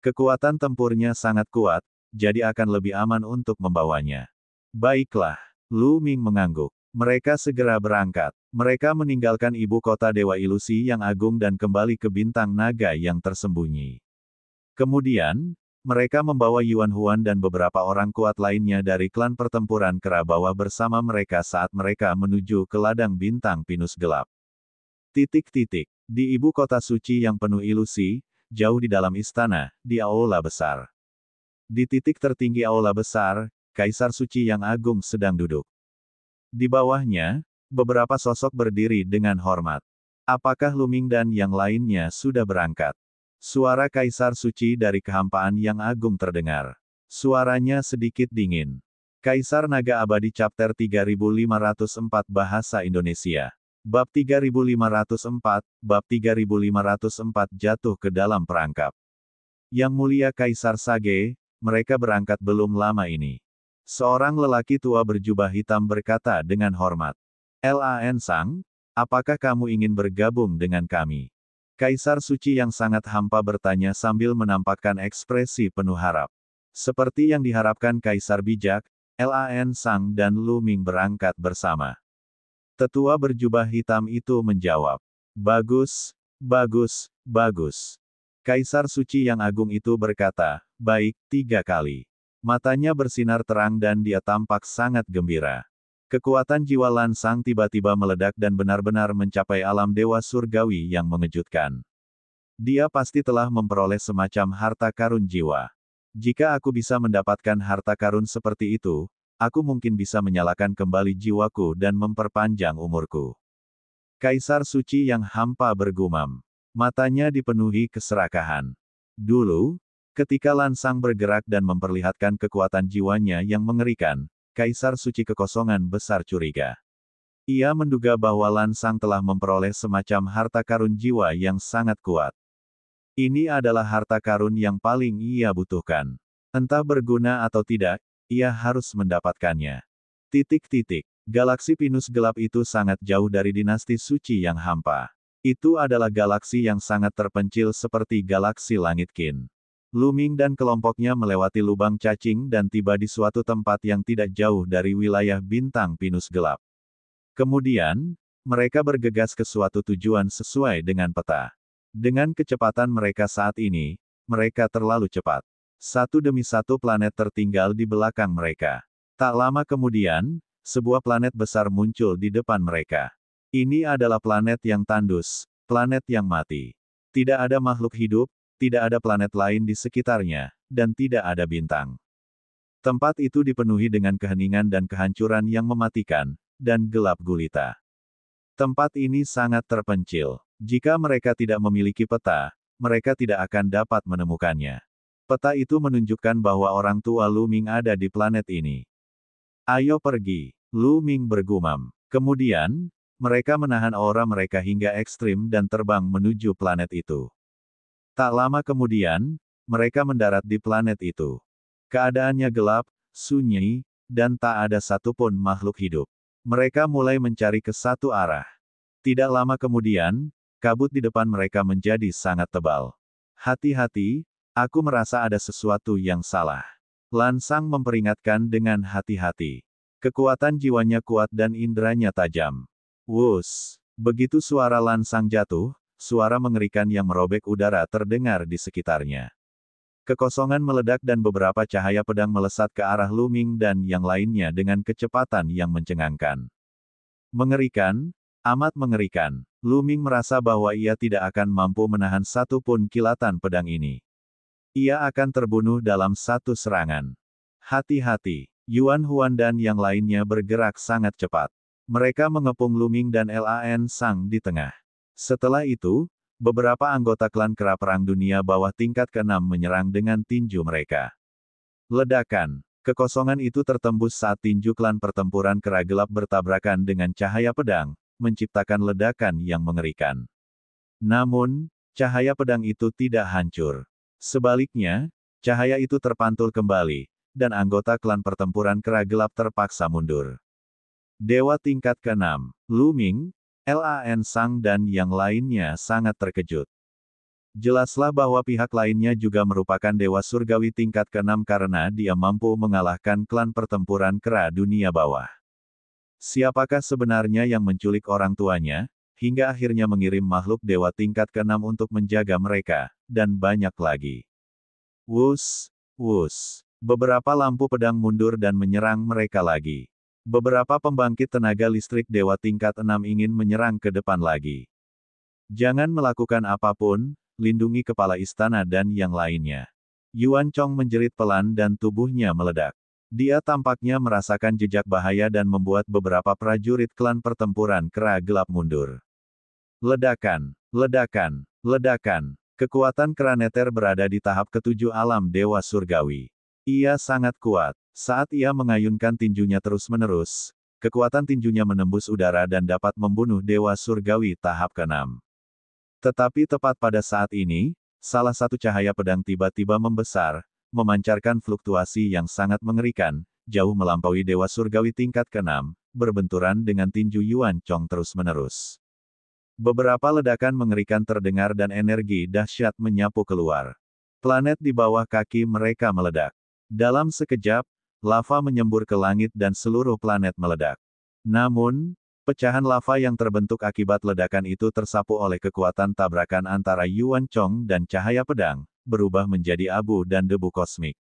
Kekuatan tempurnya sangat kuat, jadi akan lebih aman untuk membawanya. Baiklah. Lu Ming mengangguk. Mereka segera berangkat. Mereka meninggalkan ibu kota Dewa Ilusi yang agung dan kembali ke bintang naga yang tersembunyi. Kemudian, mereka membawa Yuan Huan dan beberapa orang kuat lainnya dari klan pertempuran kera bawah bersama mereka saat mereka menuju ke ladang bintang pinus gelap. Di ibu kota suci yang penuh ilusi, jauh di dalam istana, di aula besar. Di titik tertinggi aula besar, Kaisar Suci yang Agung sedang duduk. Di bawahnya, beberapa sosok berdiri dengan hormat. Apakah Lu Ming dan yang lainnya sudah berangkat? Suara Kaisar Suci dari kehampaan yang agung terdengar. Suaranya sedikit dingin. Kaisar Naga Abadi Chapter 3504 Bahasa Indonesia. Bab 3504, Bab 3504 jatuh ke dalam perangkap. Yang mulia Kaisar Sage, mereka berangkat belum lama ini. Seorang lelaki tua berjubah hitam berkata dengan hormat. Lan Sang, apakah kamu ingin bergabung dengan kami? Kaisar Suci yang sangat hampa bertanya sambil menampakkan ekspresi penuh harap. Seperti yang diharapkan Kaisar Bijak, Lan Sang dan Lu Ming berangkat bersama. Tetua berjubah hitam itu menjawab. Bagus, bagus, bagus. Kaisar suci yang agung itu berkata, baik, 3 kali. Matanya bersinar terang dan dia tampak sangat gembira. Kekuatan jiwa Lansang tiba-tiba meledak dan benar-benar mencapai alam dewa surgawi yang mengejutkan. Dia pasti telah memperoleh semacam harta karun jiwa. Jika aku bisa mendapatkan harta karun seperti itu, aku mungkin bisa menyalakan kembali jiwaku dan memperpanjang umurku. Kaisar suci yang hampa bergumam. Matanya dipenuhi keserakahan. Dulu, ketika Lansang bergerak dan memperlihatkan kekuatan jiwanya yang mengerikan, Kaisar suci kekosongan besar curiga. Ia menduga bahwa Lansang telah memperoleh semacam harta karun jiwa yang sangat kuat. Ini adalah harta karun yang paling ia butuhkan. Entah berguna atau tidak, ia harus mendapatkannya. Galaksi Pinus gelap itu sangat jauh dari dinasti suci yang hampa. Itu adalah galaksi yang sangat terpencil seperti galaksi langit Qin. Luming dan kelompoknya melewati lubang cacing dan tiba di suatu tempat yang tidak jauh dari wilayah bintang Pinus gelap. Kemudian, mereka bergegas ke suatu tujuan sesuai dengan peta. Dengan kecepatan mereka saat ini, mereka terlalu cepat. Satu demi satu planet tertinggal di belakang mereka. Tak lama kemudian, sebuah planet besar muncul di depan mereka. Ini adalah planet yang tandus, planet yang mati. Tidak ada makhluk hidup, tidak ada planet lain di sekitarnya, dan tidak ada bintang. Tempat itu dipenuhi dengan keheningan dan kehancuran yang mematikan, dan gelap gulita. Tempat ini sangat terpencil. Jika mereka tidak memiliki peta, mereka tidak akan dapat menemukannya. Peta itu menunjukkan bahwa orang tua Lu Ming ada di planet ini. Ayo pergi, Lu Ming bergumam. Kemudian, mereka menahan aura mereka hingga ekstrim dan terbang menuju planet itu. Tak lama kemudian, mereka mendarat di planet itu. Keadaannya gelap, sunyi, dan tak ada satupun makhluk hidup. Mereka mulai mencari ke satu arah. Tidak lama kemudian, kabut di depan mereka menjadi sangat tebal. Hati-hati, aku merasa ada sesuatu yang salah. Lansang memperingatkan dengan hati-hati. Kekuatan jiwanya kuat dan inderanya tajam. Wus! Begitu suara Lansang jatuh, suara mengerikan yang merobek udara terdengar di sekitarnya. Kekosongan meledak dan beberapa cahaya pedang melesat ke arah Lu Ming dan yang lainnya dengan kecepatan yang mencengangkan. Mengerikan, amat mengerikan. Lu Ming merasa bahwa ia tidak akan mampu menahan satu pun kilatan pedang ini. Ia akan terbunuh dalam satu serangan. Hati-hati, Yuan Huan dan yang lainnya bergerak sangat cepat. Mereka mengepung Lu Ming dan Lan Sang di tengah. Setelah itu, beberapa anggota klan kera perang dunia bawah tingkat ke-6 menyerang dengan tinju mereka. Ledakan. Kekosongan itu tertembus saat tinju klan pertempuran kera gelap bertabrakan dengan cahaya pedang, menciptakan ledakan yang mengerikan. Namun, cahaya pedang itu tidak hancur. Sebaliknya, cahaya itu terpantul kembali, dan anggota klan pertempuran kera gelap terpaksa mundur. Dewa tingkat ke-6, Lu Ming, Lan Sang dan yang lainnya sangat terkejut. Jelaslah bahwa pihak lainnya juga merupakan dewa surgawi tingkat ke-6 karena dia mampu mengalahkan klan pertempuran kera dunia bawah. Siapakah sebenarnya yang menculik orang tuanya, hingga akhirnya mengirim makhluk dewa tingkat ke-6 untuk menjaga mereka, dan banyak lagi. Wus, wus. Beberapa lampu pedang mundur dan menyerang mereka lagi. Beberapa pembangkit tenaga listrik dewa tingkat 6 ingin menyerang ke depan lagi. Jangan melakukan apapun, lindungi kepala istana dan yang lainnya. Yuan Chong menjerit pelan dan tubuhnya meledak. Dia tampaknya merasakan jejak bahaya dan membuat beberapa prajurit klan pertempuran kera gelap mundur. Ledakan, ledakan, ledakan. Kekuatan Keraneter berada di tahap ke-7 alam dewa surgawi. Ia sangat kuat. Saat ia mengayunkan tinjunya terus-menerus, kekuatan tinjunya menembus udara dan dapat membunuh dewa surgawi tahap ke-6. Tetapi tepat pada saat ini, salah satu cahaya pedang tiba-tiba membesar, memancarkan fluktuasi yang sangat mengerikan, jauh melampaui dewa surgawi tingkat ke-6, berbenturan dengan tinju Yuan Chong terus-menerus. Beberapa ledakan mengerikan terdengar dan energi dahsyat menyapu keluar. Planet di bawah kaki mereka meledak. Dalam sekejap, lava menyembur ke langit dan seluruh planet meledak. Namun, Pecahan lava yang terbentuk akibat ledakan itu tersapu oleh kekuatan tabrakan antara Yuan Chong dan cahaya pedang, berubah menjadi abu dan debu kosmik.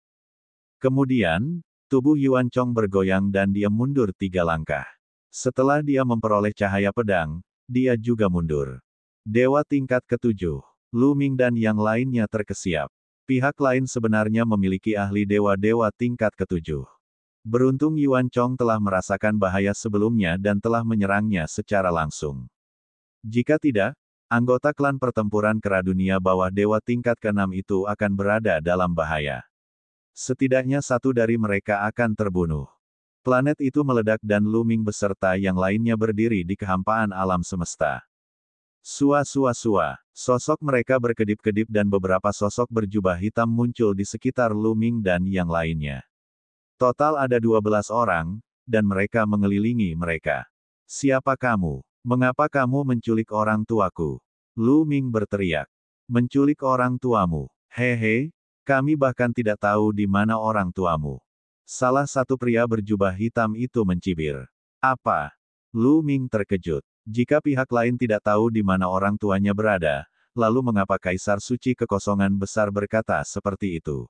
Kemudian, tubuh Yuan Chong bergoyang dan dia mundur 3 langkah. Setelah dia memperoleh cahaya pedang, dia juga mundur. Dewa tingkat ke-7, Lu Ming dan yang lainnya terkesiap. Pihak lain sebenarnya memiliki ahli dewa-dewa tingkat ke-7. Beruntung Yuan Chong telah merasakan bahaya sebelumnya dan telah menyerangnya secara langsung. Jika tidak, anggota klan pertempuran kera dunia bawah dewa tingkat ke-6 itu akan berada dalam bahaya. Setidaknya satu dari mereka akan terbunuh. Planet itu meledak dan Lu Ming beserta yang lainnya berdiri di kehampaan alam semesta. Sua-sua-sua, sosok mereka berkedip-kedip dan beberapa sosok berjubah hitam muncul di sekitar Lu Ming dan yang lainnya. Total ada 12 orang, dan mereka mengelilingi mereka. Siapa kamu? Mengapa kamu menculik orang tuaku? Lu Ming berteriak. Menculik orang tuamu? Hehe, kami bahkan tidak tahu di mana orang tuamu. Salah satu pria berjubah hitam itu mencibir. Apa? Lu Ming terkejut. Jika pihak lain tidak tahu di mana orang tuanya berada, lalu mengapa Kaisar Suci Kekosongan Besar berkata seperti itu?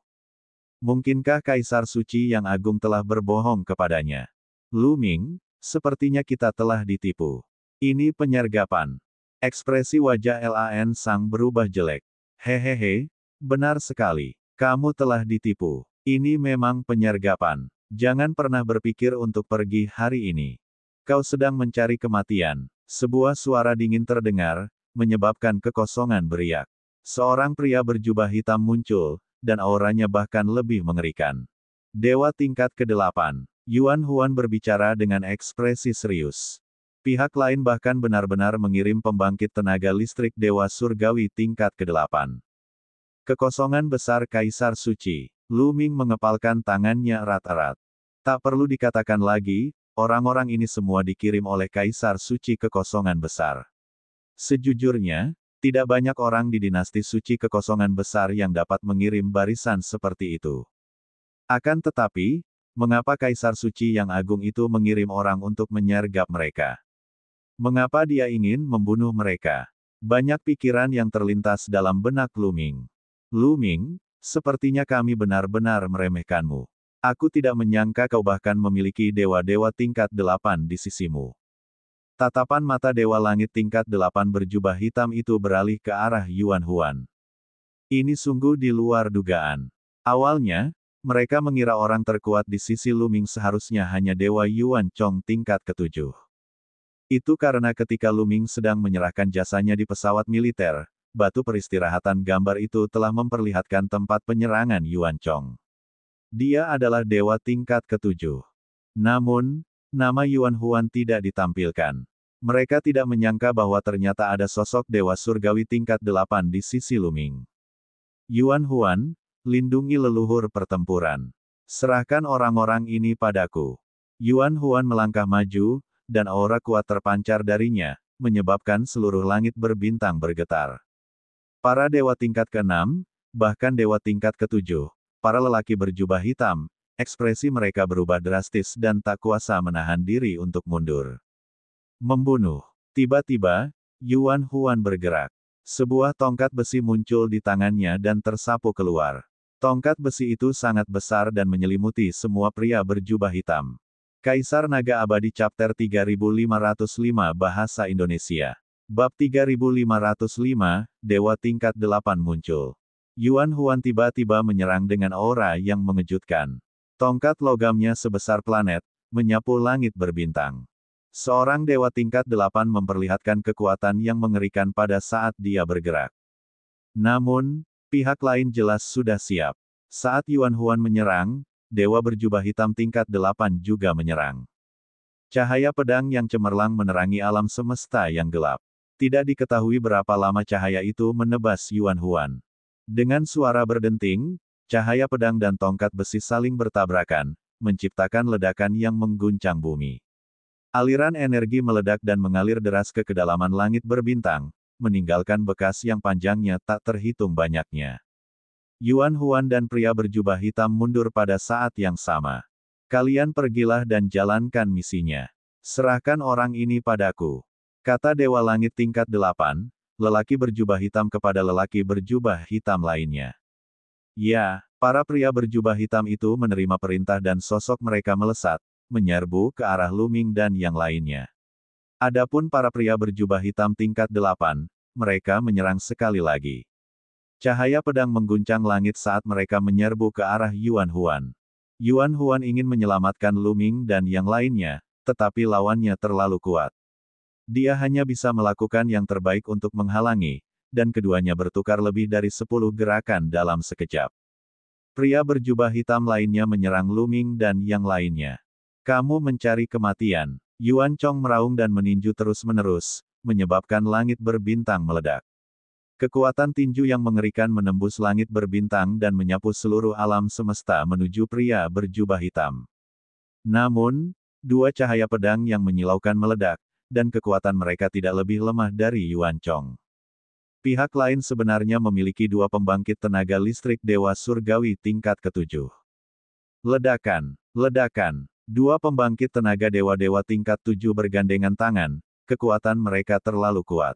Mungkinkah Kaisar Suci yang Agung telah berbohong kepadanya? Lu Ming, sepertinya kita telah ditipu. Ini penyergapan. Ekspresi wajah Lan Sang berubah jelek. Hehehe, benar sekali. Kamu telah ditipu. Ini memang penyergapan. Jangan pernah berpikir untuk pergi hari ini. Kau sedang mencari kematian. Sebuah suara dingin terdengar, menyebabkan kekosongan beriak. Seorang pria berjubah hitam muncul, dan auranya bahkan lebih mengerikan. Dewa tingkat ke-8, Yuan Huan berbicara dengan ekspresi serius. Pihak lain bahkan benar-benar mengirim pembangkit tenaga listrik Dewa Surgawi tingkat ke-8. Kekosongan besar Kaisar Suci. Lu Ming mengepalkan tangannya erat-erat. Tak perlu dikatakan lagi, orang-orang ini semua dikirim oleh Kaisar Suci Kekosongan Besar. Sejujurnya, tidak banyak orang di dinasti Suci Kekosongan Besar yang dapat mengirim barisan seperti itu. Akan tetapi, mengapa Kaisar Suci yang Agung itu mengirim orang untuk menyergap mereka? Mengapa dia ingin membunuh mereka? Banyak pikiran yang terlintas dalam benak Lu Ming. Lu Ming, sepertinya kami benar-benar meremehkanmu. Aku tidak menyangka kau bahkan memiliki dewa-dewa tingkat 8 di sisimu. Tatapan mata Dewa Langit tingkat 8 berjubah hitam itu beralih ke arah Yuan Huan. Ini sungguh di luar dugaan. Awalnya, mereka mengira orang terkuat di sisi Lu Ming seharusnya hanya Dewa Yuan Chong tingkat ke-7. Itu karena ketika Lu Ming sedang menyerahkan jasanya di pesawat militer, batu peristirahatan gambar itu telah memperlihatkan tempat penyerangan Yuan Chong. Dia adalah dewa tingkat ke-7. Namun, nama Yuan Huan tidak ditampilkan. Mereka tidak menyangka bahwa ternyata ada sosok dewa surgawi tingkat 8 di sisi Lu Ming. Yuan Huan, lindungi leluhur pertempuran. Serahkan orang-orang ini padaku. Yuan Huan melangkah maju, dan aura kuat terpancar darinya, menyebabkan seluruh langit berbintang bergetar. Para dewa tingkat ke-6, bahkan dewa tingkat ke-7, para lelaki berjubah hitam, ekspresi mereka berubah drastis dan tak kuasa menahan diri untuk mundur. Membunuh. Tiba-tiba, Yuan Huan bergerak. Sebuah tongkat besi muncul di tangannya dan tersapu keluar. Tongkat besi itu sangat besar dan menyelimuti semua pria berjubah hitam. Kaisar Naga Abadi Chapter 3505 Bahasa Indonesia. Bab 3505, Dewa Tingkat 8 muncul. Yuan Huan tiba-tiba menyerang dengan aura yang mengejutkan. Tongkat logamnya sebesar planet, menyapu langit berbintang. Seorang dewa tingkat 8 memperlihatkan kekuatan yang mengerikan pada saat dia bergerak. Namun, pihak lain jelas sudah siap. Saat Yuan Huan menyerang, dewa berjubah hitam tingkat 8 juga menyerang. Cahaya pedang yang cemerlang menerangi alam semesta yang gelap. Tidak diketahui berapa lama cahaya itu menebas Yuan Huan. Dengan suara berdenting, cahaya pedang dan tongkat besi saling bertabrakan, menciptakan ledakan yang mengguncang bumi. Aliran energi meledak dan mengalir deras ke kedalaman langit berbintang, meninggalkan bekas yang panjangnya tak terhitung banyaknya. Yuan Huan dan pria berjubah hitam mundur pada saat yang sama. Kalian pergilah dan jalankan misinya. Serahkan orang ini padaku. Kata Dewa Langit tingkat 8, lelaki berjubah hitam kepada lelaki berjubah hitam lainnya. Ya, para pria berjubah hitam itu menerima perintah dan sosok mereka melesat, menyerbu ke arah Luming dan yang lainnya. Adapun para pria berjubah hitam tingkat 8, mereka menyerang sekali lagi. Cahaya pedang mengguncang langit saat mereka menyerbu ke arah Yuan Huan. Yuan Huan ingin menyelamatkan Luming dan yang lainnya, tetapi lawannya terlalu kuat. Dia hanya bisa melakukan yang terbaik untuk menghalangi, dan keduanya bertukar lebih dari 10 gerakan dalam sekejap. Pria berjubah hitam lainnya menyerang Luming dan yang lainnya. Kamu mencari kematian. Yuan Chong meraung dan meninju terus-menerus, menyebabkan langit berbintang meledak. Kekuatan tinju yang mengerikan menembus langit berbintang dan menyapu seluruh alam semesta menuju pria berjubah hitam. Namun, dua cahaya pedang yang menyilaukan meledak, dan kekuatan mereka tidak lebih lemah dari Yuan Chong. Pihak lain sebenarnya memiliki dua pembangkit tenaga listrik Dewa Surgawi tingkat ke-7. Ledakan, ledakan. Dua pembangkit tenaga dewa-dewa tingkat 7 bergandengan tangan, kekuatan mereka terlalu kuat.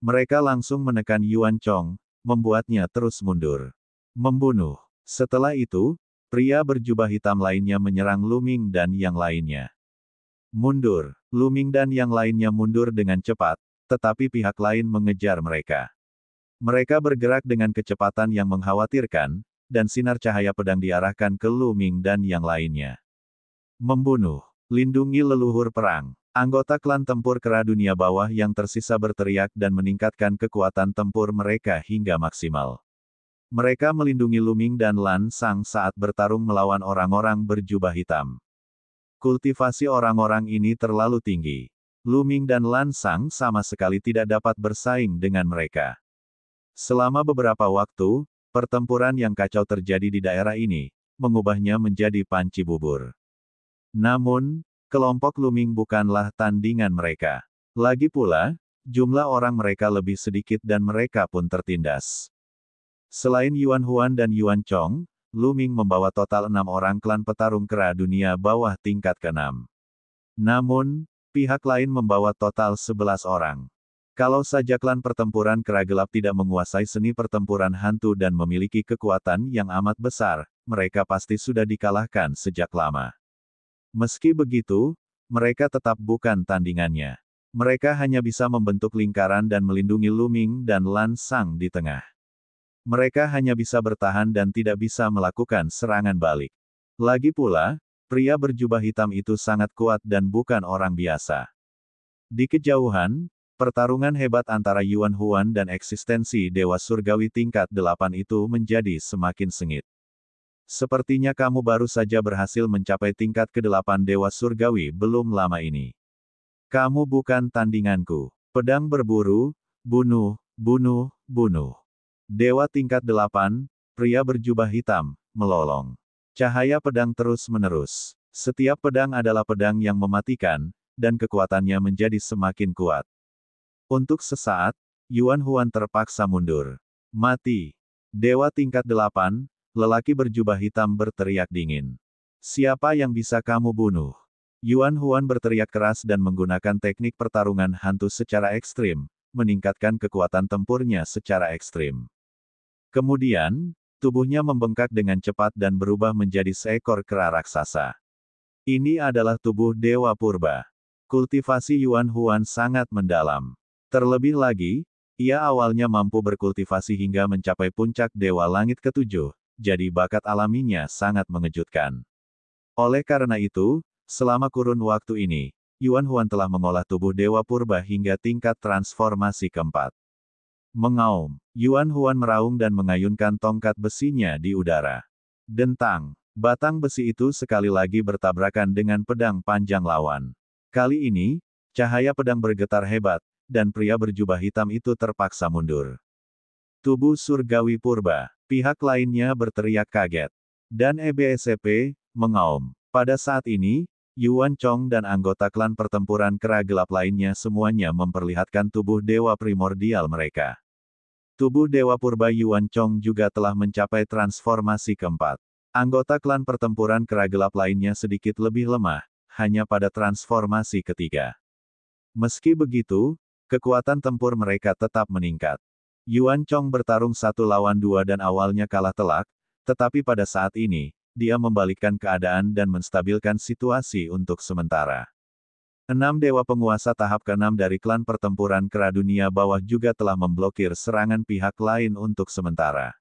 Mereka langsung menekan Yuan Chong, membuatnya terus mundur. Membunuh. Setelah itu, pria berjubah hitam lainnya menyerang Luming dan yang lainnya. Mundur. Luming dan yang lainnya mundur dengan cepat, tetapi pihak lain mengejar mereka. Mereka bergerak dengan kecepatan yang mengkhawatirkan, dan sinar cahaya pedang diarahkan ke Luming dan yang lainnya. Membunuh. Lindungi leluhur perang. Anggota klan tempur kera dunia bawah yang tersisa berteriak dan meningkatkan kekuatan tempur mereka hingga maksimal. Mereka melindungi Luming dan Lan Sang saat bertarung melawan orang-orang berjubah hitam. Kultivasi orang-orang ini terlalu tinggi. Luming dan Lan Sang sama sekali tidak dapat bersaing dengan mereka. Selama beberapa waktu, pertempuran yang kacau terjadi di daerah ini, mengubahnya menjadi panci bubur. Namun, kelompok Luming bukanlah tandingan mereka. Lagi pula, jumlah orang mereka lebih sedikit dan mereka pun tertindas. Selain Yuan Huan dan Yuan Chong, Luming membawa total 6 orang klan petarung kera dunia bawah tingkat ke-6. Namun, pihak lain membawa total 11 orang. Kalau saja klan pertempuran kera gelap tidak menguasai seni pertempuran hantu dan memiliki kekuatan yang amat besar, mereka pasti sudah dikalahkan sejak lama. Meski begitu, mereka tetap bukan tandingannya. Mereka hanya bisa membentuk lingkaran dan melindungi Luming dan Lan Sang di tengah. Mereka hanya bisa bertahan dan tidak bisa melakukan serangan balik. Lagi pula, pria berjubah hitam itu sangat kuat dan bukan orang biasa. Di kejauhan, pertarungan hebat antara Yuan Huan dan eksistensi Dewa Surgawi tingkat 8 itu menjadi semakin sengit. Sepertinya kamu baru saja berhasil mencapai tingkat ke-8 Dewa Surgawi belum lama ini. Kamu bukan tandinganku. Pedang berburu, bunuh, bunuh, bunuh. Dewa tingkat 8, pria berjubah hitam, melolong. Cahaya pedang terus-menerus. Setiap pedang adalah pedang yang mematikan, dan kekuatannya menjadi semakin kuat. Untuk sesaat, Yuan Huan terpaksa mundur. Mati. Dewa tingkat 8, lelaki berjubah hitam berteriak dingin. Siapa yang bisa kamu bunuh? Yuan Huan berteriak keras dan menggunakan teknik pertarungan hantu secara ekstrim, meningkatkan kekuatan tempurnya secara ekstrim. Kemudian, tubuhnya membengkak dengan cepat dan berubah menjadi seekor kera raksasa. Ini adalah tubuh Dewa Purba. Kultivasi Yuan Huan sangat mendalam. Terlebih lagi, ia awalnya mampu berkultivasi hingga mencapai puncak Dewa Langit ke-7, jadi bakat alaminya sangat mengejutkan. Oleh karena itu, selama kurun waktu ini, Yuan Huan telah mengolah tubuh Dewa Purba hingga tingkat transformasi keempat. Mengaum, Yuan Huan meraung dan mengayunkan tongkat besinya di udara. Dentang, batang besi itu sekali lagi bertabrakan dengan pedang panjang lawan. Kali ini, cahaya pedang bergetar hebat, dan pria berjubah hitam itu terpaksa mundur. Tubuh Surgawi Purba. Pihak lainnya berteriak kaget. Dan EBSCP, mengaum. Pada saat ini, Yuan Chong dan anggota klan pertempuran kera gelap lainnya semuanya memperlihatkan tubuh dewa primordial mereka. Tubuh Dewa Purba Yuan Chong juga telah mencapai transformasi keempat. Anggota klan pertempuran kera gelap lainnya sedikit lebih lemah, hanya pada transformasi ketiga. Meski begitu, kekuatan tempur mereka tetap meningkat. Yuan Chong bertarung 1 lawan 2 dan awalnya kalah telak, tetapi pada saat ini, dia membalikkan keadaan dan menstabilkan situasi untuk sementara. 6 dewa penguasa tahap ke-6 dari klan pertempuran kera dunia bawah juga telah memblokir serangan pihak lain untuk sementara.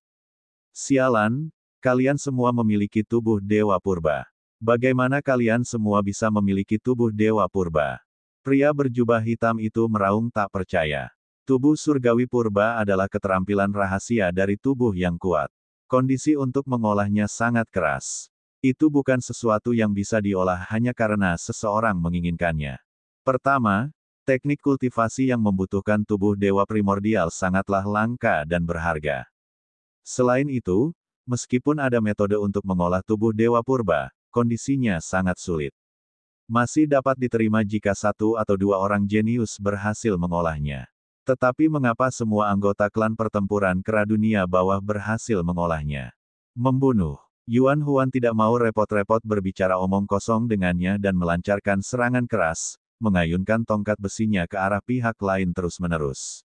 Sialan, kalian semua memiliki tubuh dewa purba. Bagaimana kalian semua bisa memiliki tubuh dewa purba? Pria berjubah hitam itu meraung tak percaya. Tubuh surgawi purba adalah keterampilan rahasia dari tubuh yang kuat. Kondisi untuk mengolahnya sangat keras. Itu bukan sesuatu yang bisa diolah hanya karena seseorang menginginkannya. Pertama, teknik kultivasi yang membutuhkan tubuh dewa primordial sangatlah langka dan berharga. Selain itu, meskipun ada metode untuk mengolah tubuh dewa purba, kondisinya sangat sulit. Masih dapat diterima jika 1 atau 2 orang jenius berhasil mengolahnya. Tetapi mengapa semua anggota klan pertempuran kera dunia bawah berhasil mengolahnya? Membunuh. Yuan Huan tidak mau repot-repot berbicara omong kosong dengannya dan melancarkan serangan keras, mengayunkan tongkat besinya ke arah pihak lain terus-menerus.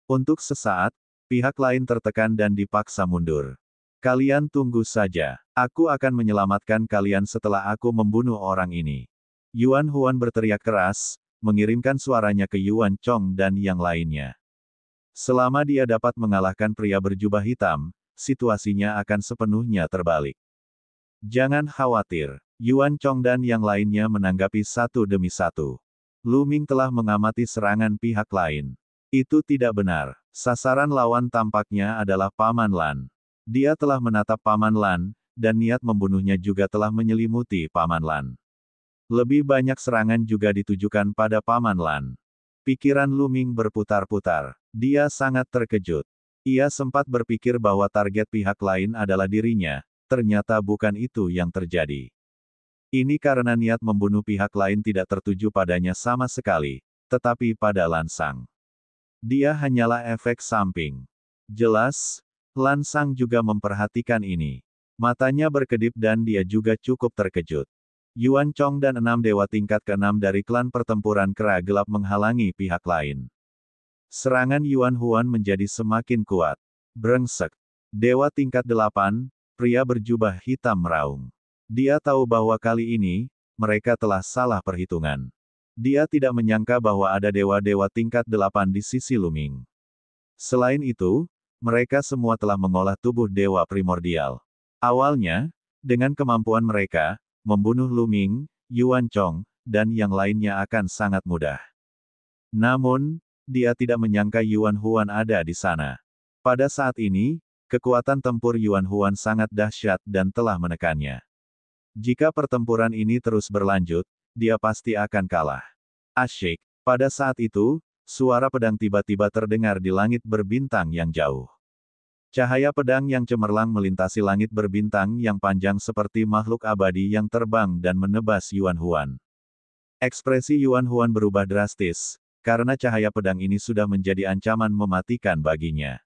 Untuk sesaat, pihak lain tertekan dan dipaksa mundur. Kalian tunggu saja. Aku akan menyelamatkan kalian setelah aku membunuh orang ini. Yuan Huan berteriak keras, mengirimkan suaranya ke Yuan Chong dan yang lainnya. Selama dia dapat mengalahkan pria berjubah hitam, situasinya akan sepenuhnya terbalik. Jangan khawatir. Yuan Chong dan yang lainnya menanggapi satu demi satu. Lu Ming telah mengamati serangan pihak lain. Itu tidak benar. Sasaran lawan tampaknya adalah Paman Lan. Dia telah menatap Paman Lan, dan niat membunuhnya juga telah menyelimuti Paman Lan. Lebih banyak serangan juga ditujukan pada Paman Lan. Pikiran Lu Ming berputar-putar. Dia sangat terkejut. Ia sempat berpikir bahwa target pihak lain adalah dirinya, ternyata bukan itu yang terjadi. Ini karena niat membunuh pihak lain tidak tertuju padanya sama sekali, tetapi pada Lan Sang. Dia hanyalah efek samping. Jelas, Lan Sang juga memperhatikan ini. Matanya berkedip dan dia juga cukup terkejut. Yuan Chong dan 6 dewa tingkat ke-6 dari klan pertempuran kera gelap menghalangi pihak lain. Serangan Yuan Huan menjadi semakin kuat. Brengsek. Dewa tingkat 8, pria berjubah hitam meraung. Dia tahu bahwa kali ini, mereka telah salah perhitungan. Dia tidak menyangka bahwa ada dewa-dewa tingkat 8 di sisi Lu Ming. Selain itu, mereka semua telah mengolah tubuh dewa primordial. Awalnya, dengan kemampuan mereka, membunuh Lu Ming, Yuan Chong, dan yang lainnya akan sangat mudah. Namun, dia tidak menyangka Yuan Huan ada di sana. Pada saat ini, kekuatan tempur Yuan Huan sangat dahsyat dan telah menekannya. Jika pertempuran ini terus berlanjut, dia pasti akan kalah. Asyik. Pada saat itu, suara pedang tiba-tiba terdengar di langit berbintang yang jauh. Cahaya pedang yang cemerlang melintasi langit berbintang yang panjang seperti makhluk abadi yang terbang dan menebas Yuan Huan. Ekspresi Yuan Huan berubah drastis, karena cahaya pedang ini sudah menjadi ancaman mematikan baginya.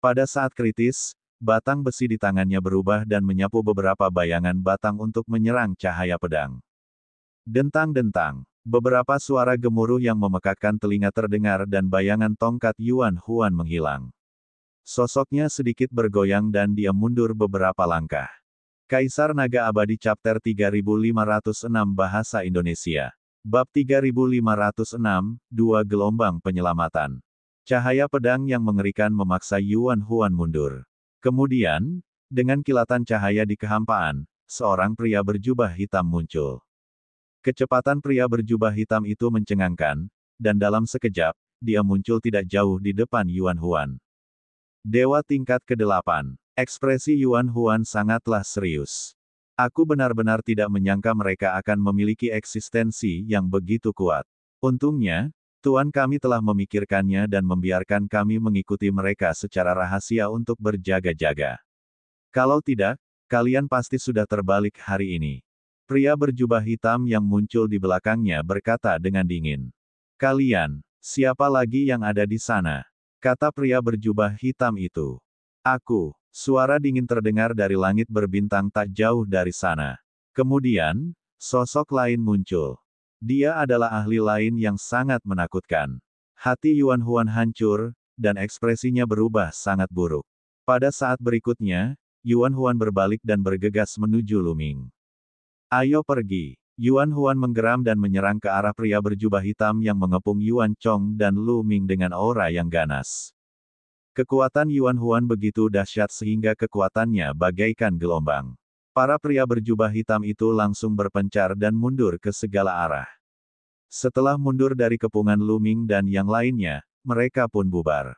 Pada saat kritis, batang besi di tangannya berubah dan menyapu beberapa bayangan batang untuk menyerang cahaya pedang. Dentang-dentang, beberapa suara gemuruh yang memekakkan telinga terdengar dan bayangan tongkat Yuan Huan menghilang. Sosoknya sedikit bergoyang dan dia mundur beberapa langkah. Kaisar Naga Abadi Chapter 3506 Bahasa Indonesia. Bab 3506, 2 Gelombang Penyelamatan. Cahaya pedang yang mengerikan memaksa Yuan Huan mundur. Kemudian, dengan kilatan cahaya di kehampaan, seorang pria berjubah hitam muncul. Kecepatan pria berjubah hitam itu mencengangkan, dan dalam sekejap, dia muncul tidak jauh di depan Yuan Huan. Dewa tingkat ke-8. Ekspresi Yuan Huan sangatlah serius. Aku benar-benar tidak menyangka mereka akan memiliki eksistensi yang begitu kuat. Untungnya, Tuan kami telah memikirkannya dan membiarkan kami mengikuti mereka secara rahasia untuk berjaga-jaga. Kalau tidak, kalian pasti sudah terbalik hari ini. Pria berjubah hitam yang muncul di belakangnya berkata dengan dingin. Kalian, siapa lagi yang ada di sana? Kata pria berjubah hitam itu. Aku. Suara dingin terdengar dari langit berbintang tak jauh dari sana. Kemudian, Sosok lain muncul. Dia adalah ahli lain yang sangat menakutkan. Hati Yuan Huan hancur, dan ekspresinya berubah sangat buruk. Pada saat berikutnya, Yuan Huan berbalik dan bergegas menuju Lu Ming. Ayo pergi. Yuan Huan menggeram dan menyerang ke arah pria berjubah hitam yang mengepung Yuan Chong dan Lu Ming dengan aura yang ganas. Kekuatan Yuan Huan begitu dahsyat sehingga kekuatannya bagaikan gelombang. Para pria berjubah hitam itu langsung berpencar dan mundur ke segala arah. Setelah mundur dari kepungan Lu Ming dan yang lainnya, mereka pun bubar.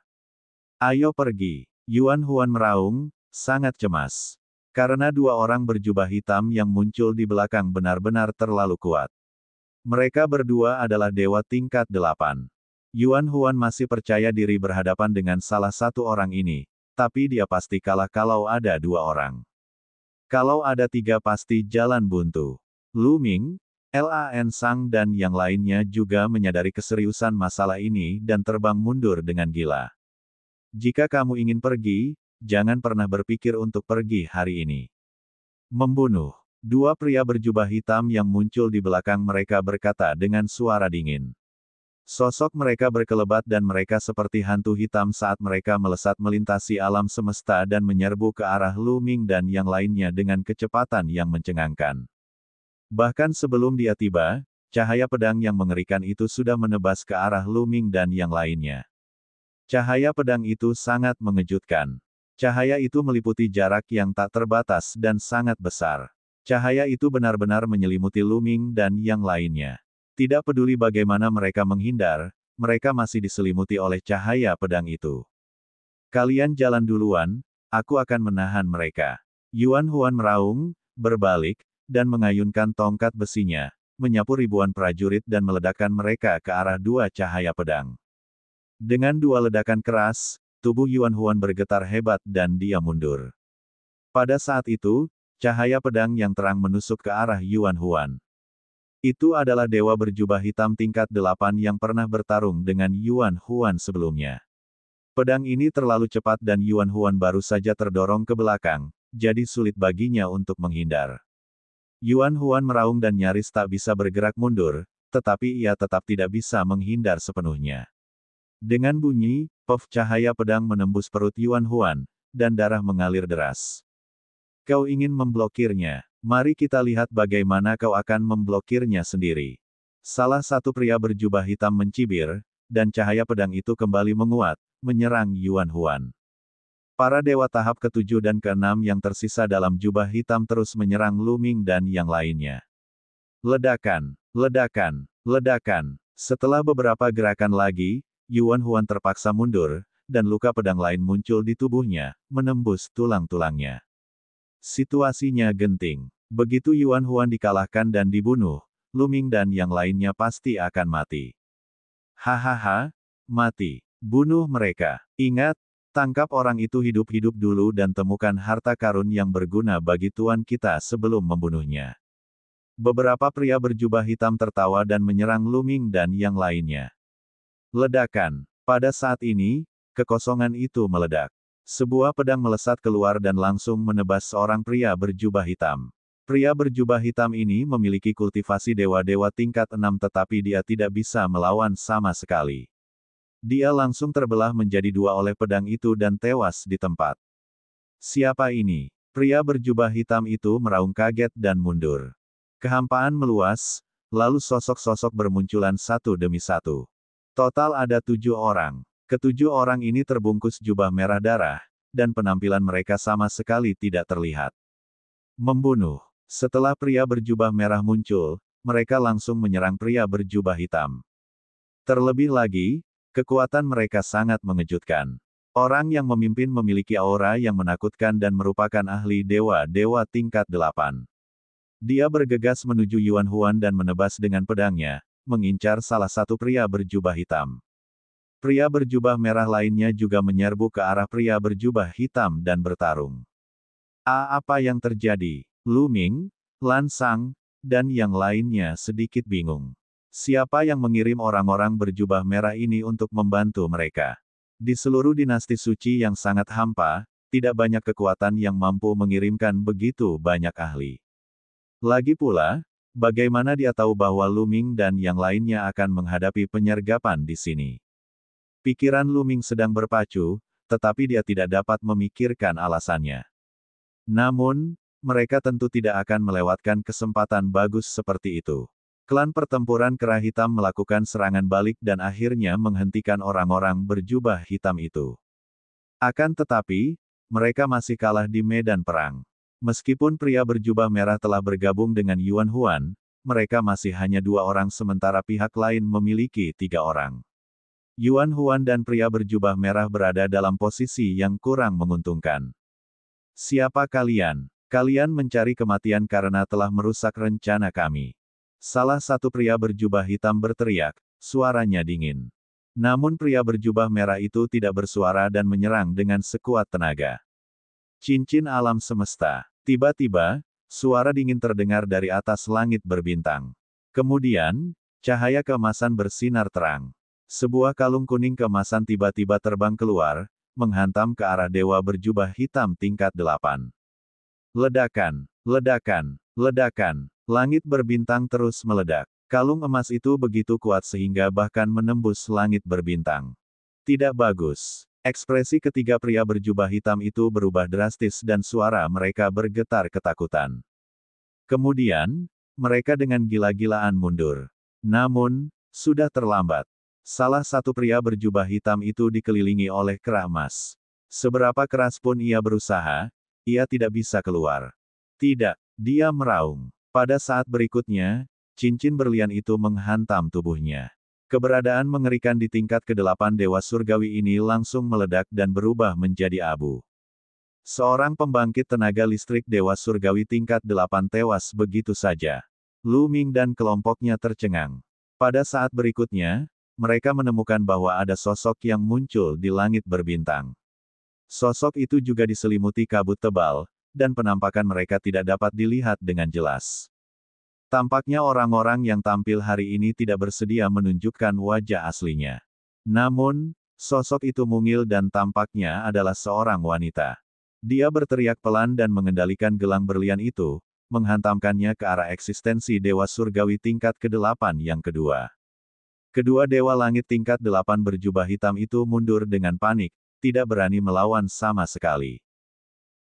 Ayo pergi. Yuan Huan meraung, sangat cemas. Karena dua orang berjubah hitam yang muncul di belakang benar-benar terlalu kuat. Mereka berdua adalah dewa tingkat 8. Yuan Huan masih percaya diri berhadapan dengan salah satu orang ini, tapi dia pasti kalah kalau ada dua orang. Kalau ada tiga pasti jalan buntu. Lu Ming, Lan Sang dan yang lainnya juga menyadari keseriusan masalah ini dan terbang mundur dengan gila. Jika kamu ingin pergi, jangan pernah berpikir untuk pergi hari ini. Membunuh. Dua pria berjubah hitam yang muncul di belakang mereka berkata dengan suara dingin. Sosok mereka berkelebat dan mereka seperti hantu hitam saat mereka melesat melintasi alam semesta dan menyerbu ke arah Lu Ming dan yang lainnya dengan kecepatan yang mencengangkan. Bahkan sebelum dia tiba, cahaya pedang yang mengerikan itu sudah menebas ke arah Lu Ming dan yang lainnya. Cahaya pedang itu sangat mengejutkan. Cahaya itu meliputi jarak yang tak terbatas dan sangat besar. Cahaya itu benar-benar menyelimuti Lu Ming dan yang lainnya. Tidak peduli bagaimana mereka menghindar, mereka masih diselimuti oleh cahaya pedang itu. Kalian jalan duluan, aku akan menahan mereka. Yuan Huan meraung, berbalik, dan mengayunkan tongkat besinya, menyapu ribuan prajurit dan meledakkan mereka ke arah dua cahaya pedang. Dengan dua ledakan keras, tubuh Yuan Huan bergetar hebat dan dia mundur. Pada saat itu, cahaya pedang yang terang menusuk ke arah Yuan Huan. Itu adalah dewa berjubah hitam tingkat 8 yang pernah bertarung dengan Yuan Huan sebelumnya. Pedang ini terlalu cepat dan Yuan Huan baru saja terdorong ke belakang, jadi sulit baginya untuk menghindar. Yuan Huan meraung dan nyaris tak bisa bergerak mundur, tetapi ia tetap tidak bisa menghindar sepenuhnya. Dengan bunyi, puff cahaya pedang menembus perut Yuan Huan, dan darah mengalir deras. Kau ingin memblokirnya? Mari kita lihat bagaimana kau akan memblokirnya sendiri. Salah satu pria berjubah hitam mencibir, dan cahaya pedang itu kembali menguat, menyerang Yuan Huan. Para dewa tahap ke-7 dan ke-6 yang tersisa dalam jubah hitam terus menyerang Lu Ming dan yang lainnya. Ledakan, ledakan, ledakan. Setelah beberapa gerakan lagi, Yuan Huan terpaksa mundur, dan luka pedang lain muncul di tubuhnya, menembus tulang-tulangnya. Situasinya genting. Begitu Yuan Huan dikalahkan dan dibunuh, Lu Ming dan yang lainnya pasti akan mati. Hahaha, mati. Bunuh mereka. Ingat, tangkap orang itu hidup-hidup dulu dan temukan harta karun yang berguna bagi tuan kita sebelum membunuhnya. Beberapa pria berjubah hitam tertawa dan menyerang Lu Ming dan yang lainnya. Ledakan. Pada saat ini, kekosongan itu meledak. Sebuah pedang melesat keluar dan langsung menebas seorang pria berjubah hitam. Pria berjubah hitam ini memiliki kultivasi dewa-dewa tingkat 6 tetapi dia tidak bisa melawan sama sekali. Dia langsung terbelah menjadi dua oleh pedang itu dan tewas di tempat. Siapa ini? Pria berjubah hitam itu meraung kaget dan mundur. Kehampaan meluas, lalu sosok-sosok bermunculan satu demi satu. Total ada 7 orang. Ketujuh orang ini terbungkus jubah merah darah, dan penampilan mereka sama sekali tidak terlihat. Membunuh. Setelah pria berjubah merah muncul, mereka langsung menyerang pria berjubah hitam. Terlebih lagi, kekuatan mereka sangat mengejutkan. Orang yang memimpin memiliki aura yang menakutkan dan merupakan ahli dewa-dewa tingkat 8. Dia bergegas menuju Yuan Huan dan menebas dengan pedangnya, mengincar salah satu pria berjubah hitam. Pria berjubah merah lainnya juga menyerbu ke arah pria berjubah hitam dan bertarung. Apa yang terjadi? Lu Ming, Lan Sang, dan yang lainnya sedikit bingung. Siapa yang mengirim orang-orang berjubah merah ini untuk membantu mereka? Di seluruh dinasti suci yang sangat hampa, tidak banyak kekuatan yang mampu mengirimkan begitu banyak ahli. Lagi pula, Bagaimana dia tahu bahwa Lu Ming dan yang lainnya akan menghadapi penyergapan di sini? Pikiran Lu Ming sedang berpacu, tetapi dia tidak dapat memikirkan alasannya. Namun, mereka tentu tidak akan melewatkan kesempatan bagus seperti itu. Klan pertempuran Kera Hitam melakukan serangan balik dan akhirnya menghentikan orang-orang berjubah hitam itu. Akan tetapi, mereka masih kalah di medan perang. Meskipun pria berjubah merah telah bergabung dengan Yuan Huan, mereka masih hanya 2 orang sementara pihak lain memiliki 3 orang. Yuan Huan dan pria berjubah merah berada dalam posisi yang kurang menguntungkan. Siapa kalian? Kalian mencari kematian karena telah merusak rencana kami. Salah satu pria berjubah hitam berteriak, suaranya dingin. Namun pria berjubah merah itu tidak bersuara dan menyerang dengan sekuat tenaga. Cincin alam semesta. Tiba-tiba, suara dingin terdengar dari atas langit berbintang. Kemudian, cahaya keemasan bersinar terang. Sebuah kalung kuning keemasan tiba-tiba terbang keluar, menghantam ke arah dewa berjubah hitam tingkat 8. Ledakan, ledakan, ledakan. Langit berbintang terus meledak. Kalung emas itu begitu kuat sehingga bahkan menembus langit berbintang. Tidak bagus. Ekspresi ketiga pria berjubah hitam itu berubah drastis dan suara mereka bergetar ketakutan. Kemudian, mereka dengan gila-gilaan mundur. Namun, sudah terlambat. Salah satu pria berjubah hitam itu dikelilingi oleh kera emas. Seberapa keras pun ia berusaha, ia tidak bisa keluar. Tidak, dia meraung. Pada saat berikutnya, cincin berlian itu menghantam tubuhnya. Keberadaan mengerikan di tingkat ke-8 Dewa Surgawi ini langsung meledak dan berubah menjadi abu. Seorang pembangkit tenaga listrik Dewa Surgawi tingkat 8 tewas begitu saja. Lu Ming dan kelompoknya tercengang. Pada saat berikutnya, mereka menemukan bahwa ada sosok yang muncul di langit berbintang. Sosok itu juga diselimuti kabut tebal, dan penampakan mereka tidak dapat dilihat dengan jelas. Tampaknya orang-orang yang tampil hari ini tidak bersedia menunjukkan wajah aslinya. Namun, sosok itu mungil dan tampaknya adalah seorang wanita. Dia berteriak pelan dan mengendalikan gelang berlian itu, menghantamkannya ke arah eksistensi Dewa Surgawi tingkat ke-8 yang kedua. Kedua Dewa Langit tingkat 8 berjubah hitam itu mundur dengan panik, tidak berani melawan sama sekali.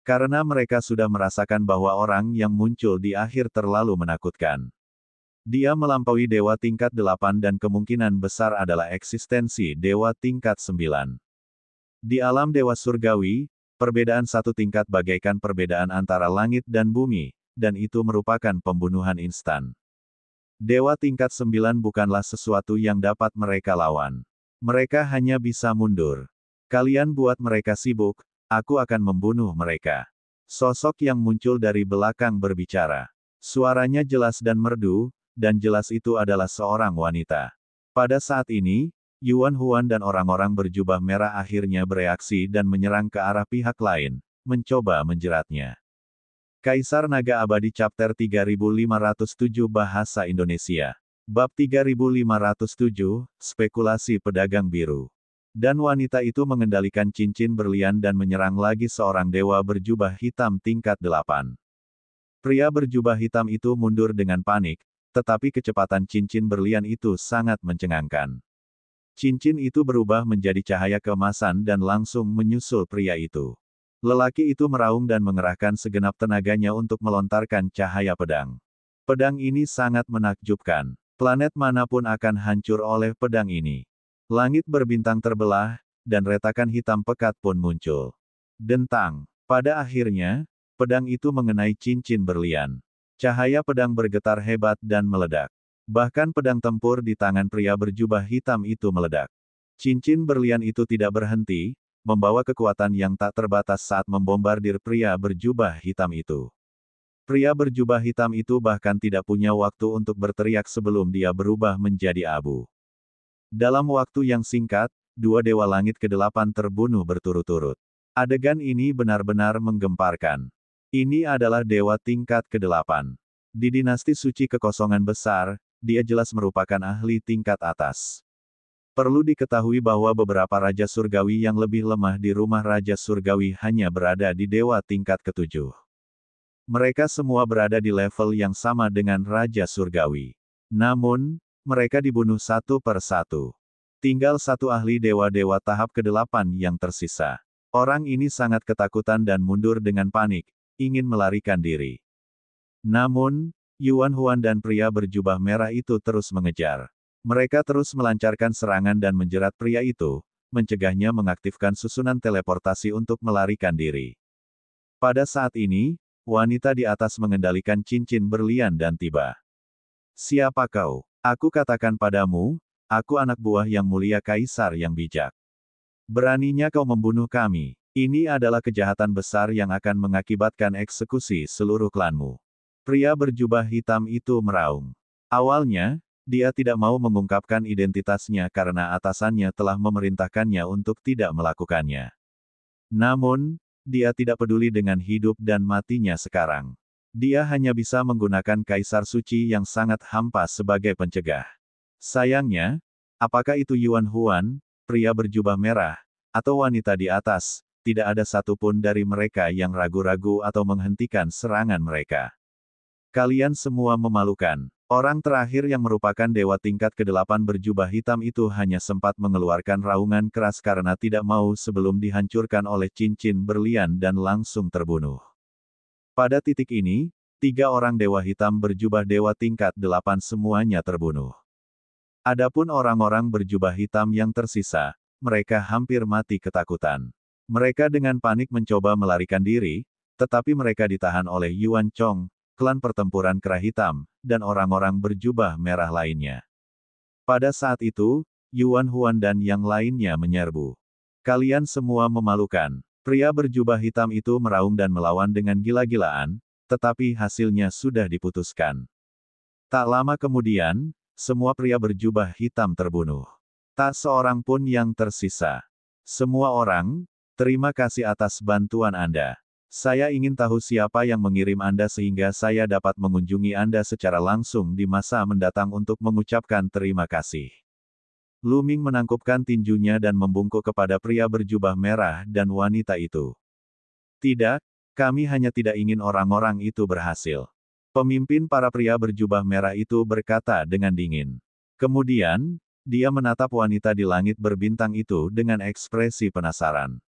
Karena mereka sudah merasakan bahwa orang yang muncul di akhir terlalu menakutkan. Dia melampaui dewa tingkat 8 dan kemungkinan besar adalah eksistensi dewa tingkat 9. Di alam dewa surgawi, perbedaan satu tingkat bagaikan perbedaan antara langit dan bumi, dan itu merupakan pembunuhan instan. Dewa tingkat 9 bukanlah sesuatu yang dapat mereka lawan. Mereka hanya bisa mundur. Kalian buat mereka sibuk, aku akan membunuh mereka. Sosok yang muncul dari belakang berbicara. Suaranya jelas dan merdu, dan jelas itu adalah seorang wanita. Pada saat ini, Yuan Huan dan orang-orang berjubah merah akhirnya bereaksi dan menyerang ke arah pihak lain, mencoba menjeratnya. Kaisar Naga Abadi Chapter 3507 Bahasa Indonesia. Bab 3507, Spekulasi Pedagang Biru. Dan wanita itu mengendalikan cincin berlian dan menyerang lagi seorang dewa berjubah hitam tingkat 8. Pria berjubah hitam itu mundur dengan panik, tetapi kecepatan cincin berlian itu sangat mencengangkan. Cincin itu berubah menjadi cahaya keemasan dan langsung menyusul pria itu. Lelaki itu meraung dan mengerahkan segenap tenaganya untuk melontarkan cahaya pedang. Pedang ini sangat menakjubkan. Planet manapun akan hancur oleh pedang ini. Langit berbintang terbelah, dan retakan hitam pekat pun muncul. Dentang. Pada akhirnya, pedang itu mengenai cincin berlian. Cahaya pedang bergetar hebat dan meledak. Bahkan pedang tempur di tangan pria berjubah hitam itu meledak. Cincin berlian itu tidak berhenti, membawa kekuatan yang tak terbatas saat membombardir pria berjubah hitam itu. Pria berjubah hitam itu bahkan tidak punya waktu untuk berteriak sebelum dia berubah menjadi abu. Dalam waktu yang singkat, dua dewa langit ke-8 terbunuh berturut-turut. Adegan ini benar-benar menggemparkan. Ini adalah dewa tingkat ke-8. Di dinasti suci kekosongan besar, dia jelas merupakan ahli tingkat atas. Perlu diketahui bahwa beberapa raja surgawi yang lebih lemah di rumah raja surgawi hanya berada di dewa tingkat ke-7. Mereka semua berada di level yang sama dengan Raja Surgawi. Namun, mereka dibunuh satu per satu. Tinggal satu ahli dewa-dewa tahap ke-8 yang tersisa. Orang ini sangat ketakutan dan mundur dengan panik, ingin melarikan diri. Namun, Yuan Huan dan pria berjubah merah itu terus mengejar. Mereka terus melancarkan serangan dan menjerat pria itu, mencegahnya mengaktifkan susunan teleportasi untuk melarikan diri. Pada saat ini, wanita di atas mengendalikan cincin berlian dan tiba. Siapa kau? Aku katakan padamu, aku anak buah yang mulia kaisar yang bijak. Beraninya kau membunuh kami. Ini adalah kejahatan besar yang akan mengakibatkan eksekusi seluruh klanmu. Pria berjubah hitam itu meraung. Awalnya, dia tidak mau mengungkapkan identitasnya karena atasannya telah memerintahkannya untuk tidak melakukannya. Namun, dia tidak peduli dengan hidup dan matinya sekarang. Dia hanya bisa menggunakan kaisar suci yang sangat hampa sebagai pencegah. Sayangnya, apakah itu Yuan Huan, pria berjubah merah, atau wanita di atas, tidak ada satupun dari mereka yang ragu-ragu atau menghentikan serangan mereka. Kalian semua memalukan. Orang terakhir yang merupakan dewa tingkat ke-8 berjubah hitam itu hanya sempat mengeluarkan raungan keras karena tidak mau sebelum dihancurkan oleh cincin berlian dan langsung terbunuh. Pada titik ini, 3 orang dewa hitam berjubah dewa tingkat 8 semuanya terbunuh. Adapun orang-orang berjubah hitam yang tersisa, mereka hampir mati ketakutan. Mereka dengan panik mencoba melarikan diri, tetapi mereka ditahan oleh Yuan Chong, klan pertempuran kera hitam, dan orang-orang berjubah merah lainnya. Pada saat itu, Yuan Huan dan yang lainnya menyerbu. Kalian semua memalukan. Pria berjubah hitam itu meraung dan melawan dengan gila-gilaan, tetapi hasilnya sudah diputuskan. Tak lama kemudian, semua pria berjubah hitam terbunuh. Tak seorang pun yang tersisa. Semua orang, terima kasih atas bantuan Anda. Saya ingin tahu siapa yang mengirim Anda sehingga saya dapat mengunjungi Anda secara langsung di masa mendatang untuk mengucapkan terima kasih. Lu Ming menangkupkan tinjunya dan membungkuk kepada pria berjubah merah dan wanita itu. Tidak, kami hanya tidak ingin orang-orang itu berhasil. Pemimpin para pria berjubah merah itu berkata dengan dingin. Kemudian, dia menatap wanita di langit berbintang itu dengan ekspresi penasaran.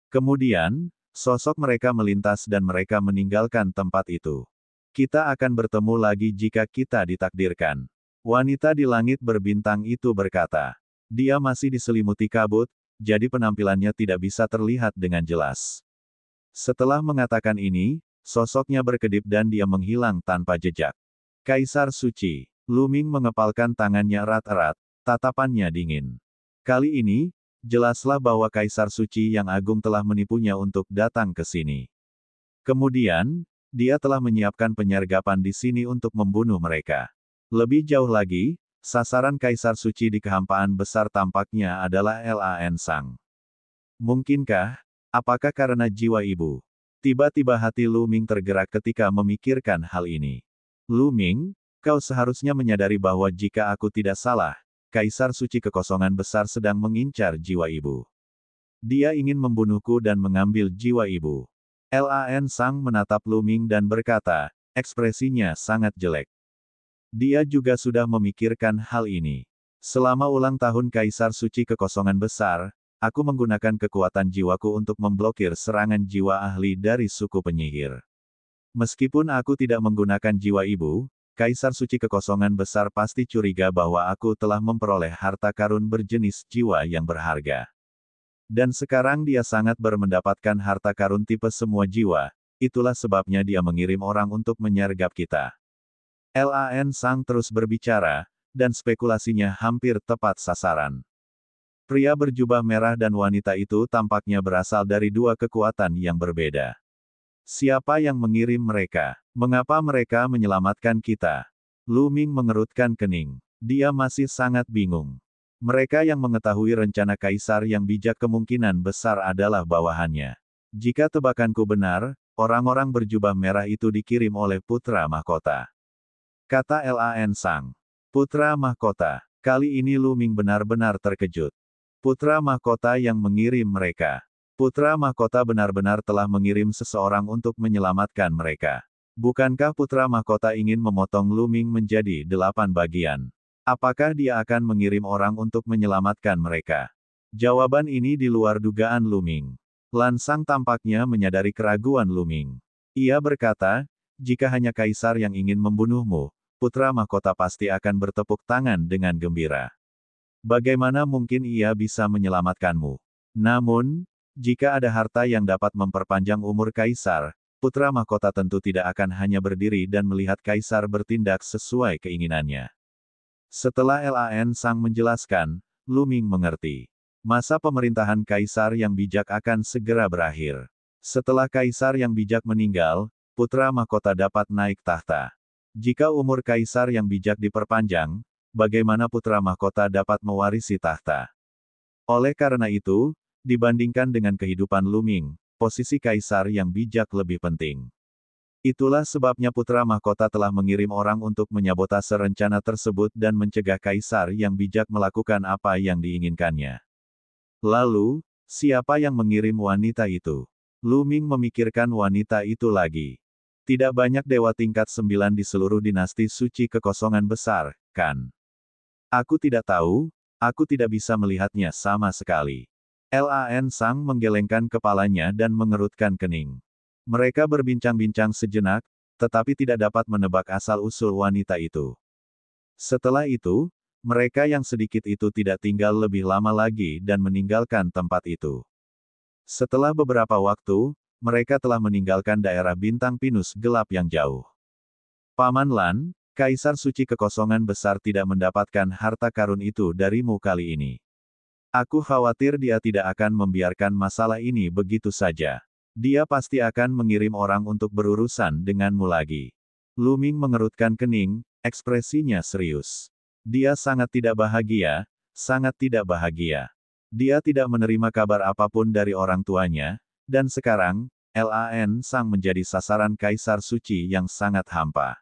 Kemudian, sosok mereka melintas dan mereka meninggalkan tempat itu. Kita akan bertemu lagi jika kita ditakdirkan. Wanita di langit berbintang itu berkata. Dia masih diselimuti kabut, jadi penampilannya tidak bisa terlihat dengan jelas. Setelah mengatakan ini, sosoknya berkedip dan dia menghilang tanpa jejak. Kaisar Suci, Lu Ming mengepalkan tangannya erat-erat, tatapannya dingin. Kali ini, jelaslah bahwa Kaisar Suci yang agung telah menipunya untuk datang ke sini. Kemudian, dia telah menyiapkan penyergapan di sini untuk membunuh mereka. Lebih jauh lagi, sasaran Kaisar Suci di kehampaan besar tampaknya adalah Lan Sang. Mungkinkah, apakah karena jiwa ibu? Tiba-tiba hati Lu Ming tergerak ketika memikirkan hal ini. Lu Ming, kau seharusnya menyadari bahwa jika aku tidak salah, Kaisar Suci kekosongan besar sedang mengincar jiwa ibu. Dia ingin membunuhku dan mengambil jiwa ibu. Lan Sang menatap Lu Ming dan berkata, ekspresinya sangat jelek. Dia juga sudah memikirkan hal ini. Selama ulang tahun Kaisar Suci kekosongan besar, aku menggunakan kekuatan jiwaku untuk memblokir serangan jiwa ahli dari suku penyihir. Meskipun aku tidak menggunakan jiwa ibu, Kaisar Suci kekosongan besar pasti curiga bahwa aku telah memperoleh harta karun berjenis jiwa yang berharga. Dan sekarang dia sangat mendapatkan harta karun tipe semua jiwa, itulah sebabnya dia mengirim orang untuk menyergap kita. Lan Sang terus berbicara, dan spekulasinya hampir tepat sasaran. Pria berjubah merah dan wanita itu tampaknya berasal dari dua kekuatan yang berbeda. Siapa yang mengirim mereka? Mengapa mereka menyelamatkan kita? Lu Ming mengerutkan kening. Dia masih sangat bingung. Mereka yang mengetahui rencana kaisar yang bijak kemungkinan besar adalah bawahannya. Jika tebakanku benar, orang-orang berjubah merah itu dikirim oleh Putra Mahkota. Kata Lan Sang. Putra Mahkota. Kali ini Lu Ming benar-benar terkejut. Putra Mahkota yang mengirim mereka. Putra Mahkota benar-benar telah mengirim seseorang untuk menyelamatkan mereka. Bukankah putra mahkota ingin memotong Lu Ming menjadi 8 bagian? Apakah dia akan mengirim orang untuk menyelamatkan mereka? Jawaban ini di luar dugaan Lu Ming. Lan Sang tampaknya menyadari keraguan Lu Ming. Ia berkata, jika hanya kaisar yang ingin membunuhmu, putra mahkota pasti akan bertepuk tangan dengan gembira. Bagaimana mungkin ia bisa menyelamatkanmu? Namun, jika ada harta yang dapat memperpanjang umur kaisar, putra mahkota tentu tidak akan hanya berdiri dan melihat kaisar bertindak sesuai keinginannya. Setelah Lan Sang menjelaskan, Lu Ming mengerti. Masa pemerintahan kaisar yang bijak akan segera berakhir. Setelah kaisar yang bijak meninggal, putra mahkota dapat naik tahta. Jika umur kaisar yang bijak diperpanjang, bagaimana putra mahkota dapat mewarisi tahta? Oleh karena itu, dibandingkan dengan kehidupan Lu Ming, posisi kaisar yang bijak lebih penting. Itulah sebabnya putra mahkota telah mengirim orang untuk menyabotase rencana tersebut dan mencegah kaisar yang bijak melakukan apa yang diinginkannya. Lalu, siapa yang mengirim wanita itu? Lu Ming memikirkan wanita itu lagi. Tidak banyak dewa tingkat 9 di seluruh dinasti suci kekosongan besar, kan? Aku tidak tahu, aku tidak bisa melihatnya sama sekali. Lan Sang menggelengkan kepalanya dan mengerutkan kening. Mereka berbincang-bincang sejenak, tetapi tidak dapat menebak asal-usul wanita itu. Setelah itu, mereka yang sedikit itu tidak tinggal lebih lama lagi dan meninggalkan tempat itu. Setelah beberapa waktu, mereka telah meninggalkan daerah bintang pinus gelap yang jauh. Paman Lan, Kaisar Suci Kekosongan Besar tidak mendapatkan harta karun itu darimu kali ini. Aku khawatir dia tidak akan membiarkan masalah ini begitu saja. Dia pasti akan mengirim orang untuk berurusan denganmu lagi. Lu Ming mengerutkan kening, ekspresinya serius. Dia sangat tidak bahagia, sangat tidak bahagia. Dia tidak menerima kabar apapun dari orang tuanya, dan sekarang, Lan Sang menjadi sasaran Kaisar Suci yang sangat hampa.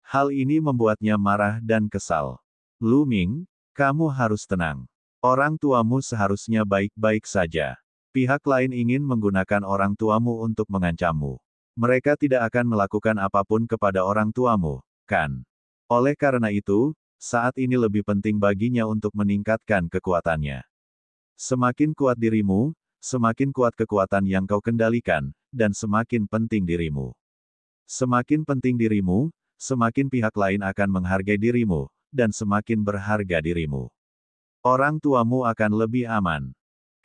Hal ini membuatnya marah dan kesal. Lu Ming, kamu harus tenang. Orang tuamu seharusnya baik-baik saja. Pihak lain ingin menggunakan orang tuamu untuk mengancammu. Mereka tidak akan melakukan apapun kepada orang tuamu, kan? Oleh karena itu, saat ini lebih penting baginya untuk meningkatkan kekuatannya. Semakin kuat dirimu, semakin kuat kekuatan yang kau kendalikan, dan semakin penting dirimu. Semakin penting dirimu, semakin pihak lain akan menghargai dirimu, dan semakin berharga dirimu. Orang tuamu akan lebih aman,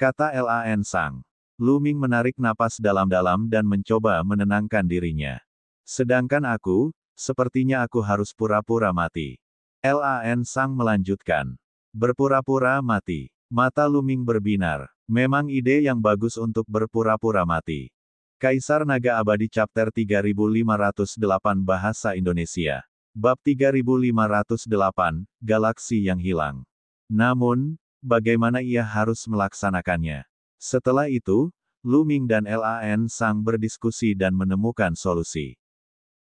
kata Lan Sang. Lu Ming menarik napas dalam-dalam dan mencoba menenangkan dirinya. Sedangkan aku, sepertinya aku harus pura-pura mati. Lan Sang melanjutkan. Berpura-pura mati. Mata Lu Ming berbinar. Memang ide yang bagus untuk berpura-pura mati. Kaisar Naga Abadi Chapter 3508 Bahasa Indonesia. Bab 3508, Galaksi yang Hilang. Namun, bagaimana ia harus melaksanakannya? Setelah itu, Lu Ming dan Lan Sang berdiskusi dan menemukan solusi.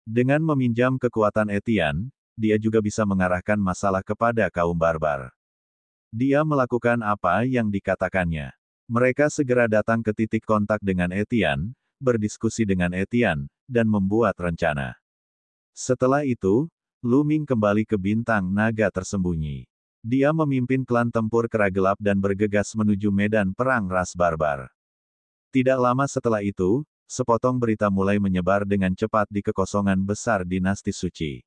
Dengan meminjam kekuatan Etienne, dia juga bisa mengarahkan masalah kepada kaum barbar. Dia melakukan apa yang dikatakannya. Mereka segera datang ke titik kontak dengan Etienne, berdiskusi dengan Etienne, dan membuat rencana. Setelah itu, Lu Ming kembali ke bintang naga tersembunyi. Dia memimpin klan tempur kera gelap dan bergegas menuju medan perang ras barbar. Tidak lama setelah itu, sepotong berita mulai menyebar dengan cepat di kekosongan besar dinasti suci.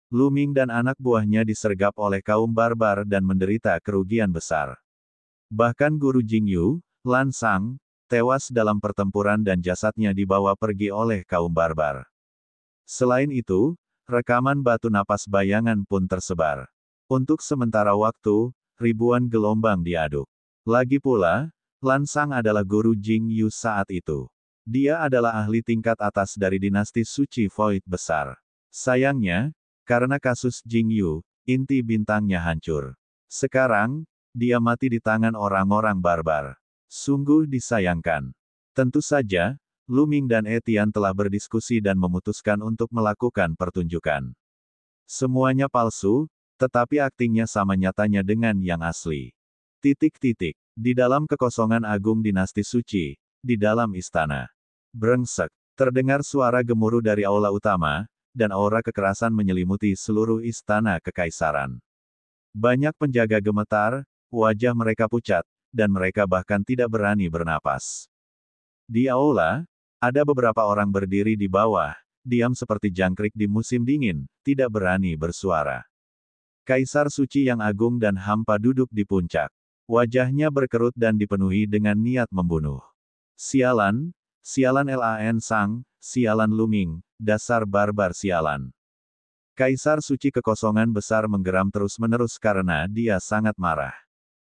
Lu Ming dan anak buahnya disergap oleh kaum barbar dan menderita kerugian besar. Bahkan Guru Jingyu, Lan Sang, tewas dalam pertempuran dan jasadnya dibawa pergi oleh kaum barbar. Selain itu, rekaman batu napas bayangan pun tersebar. Untuk sementara waktu, ribuan gelombang diaduk. Lagi pula, Lan Sang adalah guru Jing Yu saat itu. Dia adalah ahli tingkat atas dari dinasti suci Void besar. Sayangnya, karena kasus Jing Yu, inti bintangnya hancur. Sekarang, dia mati di tangan orang-orang barbar. Sungguh disayangkan. Tentu saja, Lu Ming dan Etienne telah berdiskusi dan memutuskan untuk melakukan pertunjukan. Semuanya palsu, tetapi aktingnya sama nyatanya dengan yang asli. Titik-titik. Di dalam kekosongan agung dinasti suci, di dalam istana. Brengsek. Terdengar suara gemuruh dari aula utama, dan aura kekerasan menyelimuti seluruh istana kekaisaran. Banyak penjaga gemetar, wajah mereka pucat, dan mereka bahkan tidak berani bernapas. Di aula, ada beberapa orang berdiri di bawah, diam seperti jangkrik di musim dingin, tidak berani bersuara. Kaisar Suci yang agung dan hampa duduk di puncak. Wajahnya berkerut dan dipenuhi dengan niat membunuh. Sialan, sialan Lan Sang, sialan Luming, dasar barbar sialan. Kaisar Suci kekosongan besar menggeram terus-menerus karena dia sangat marah.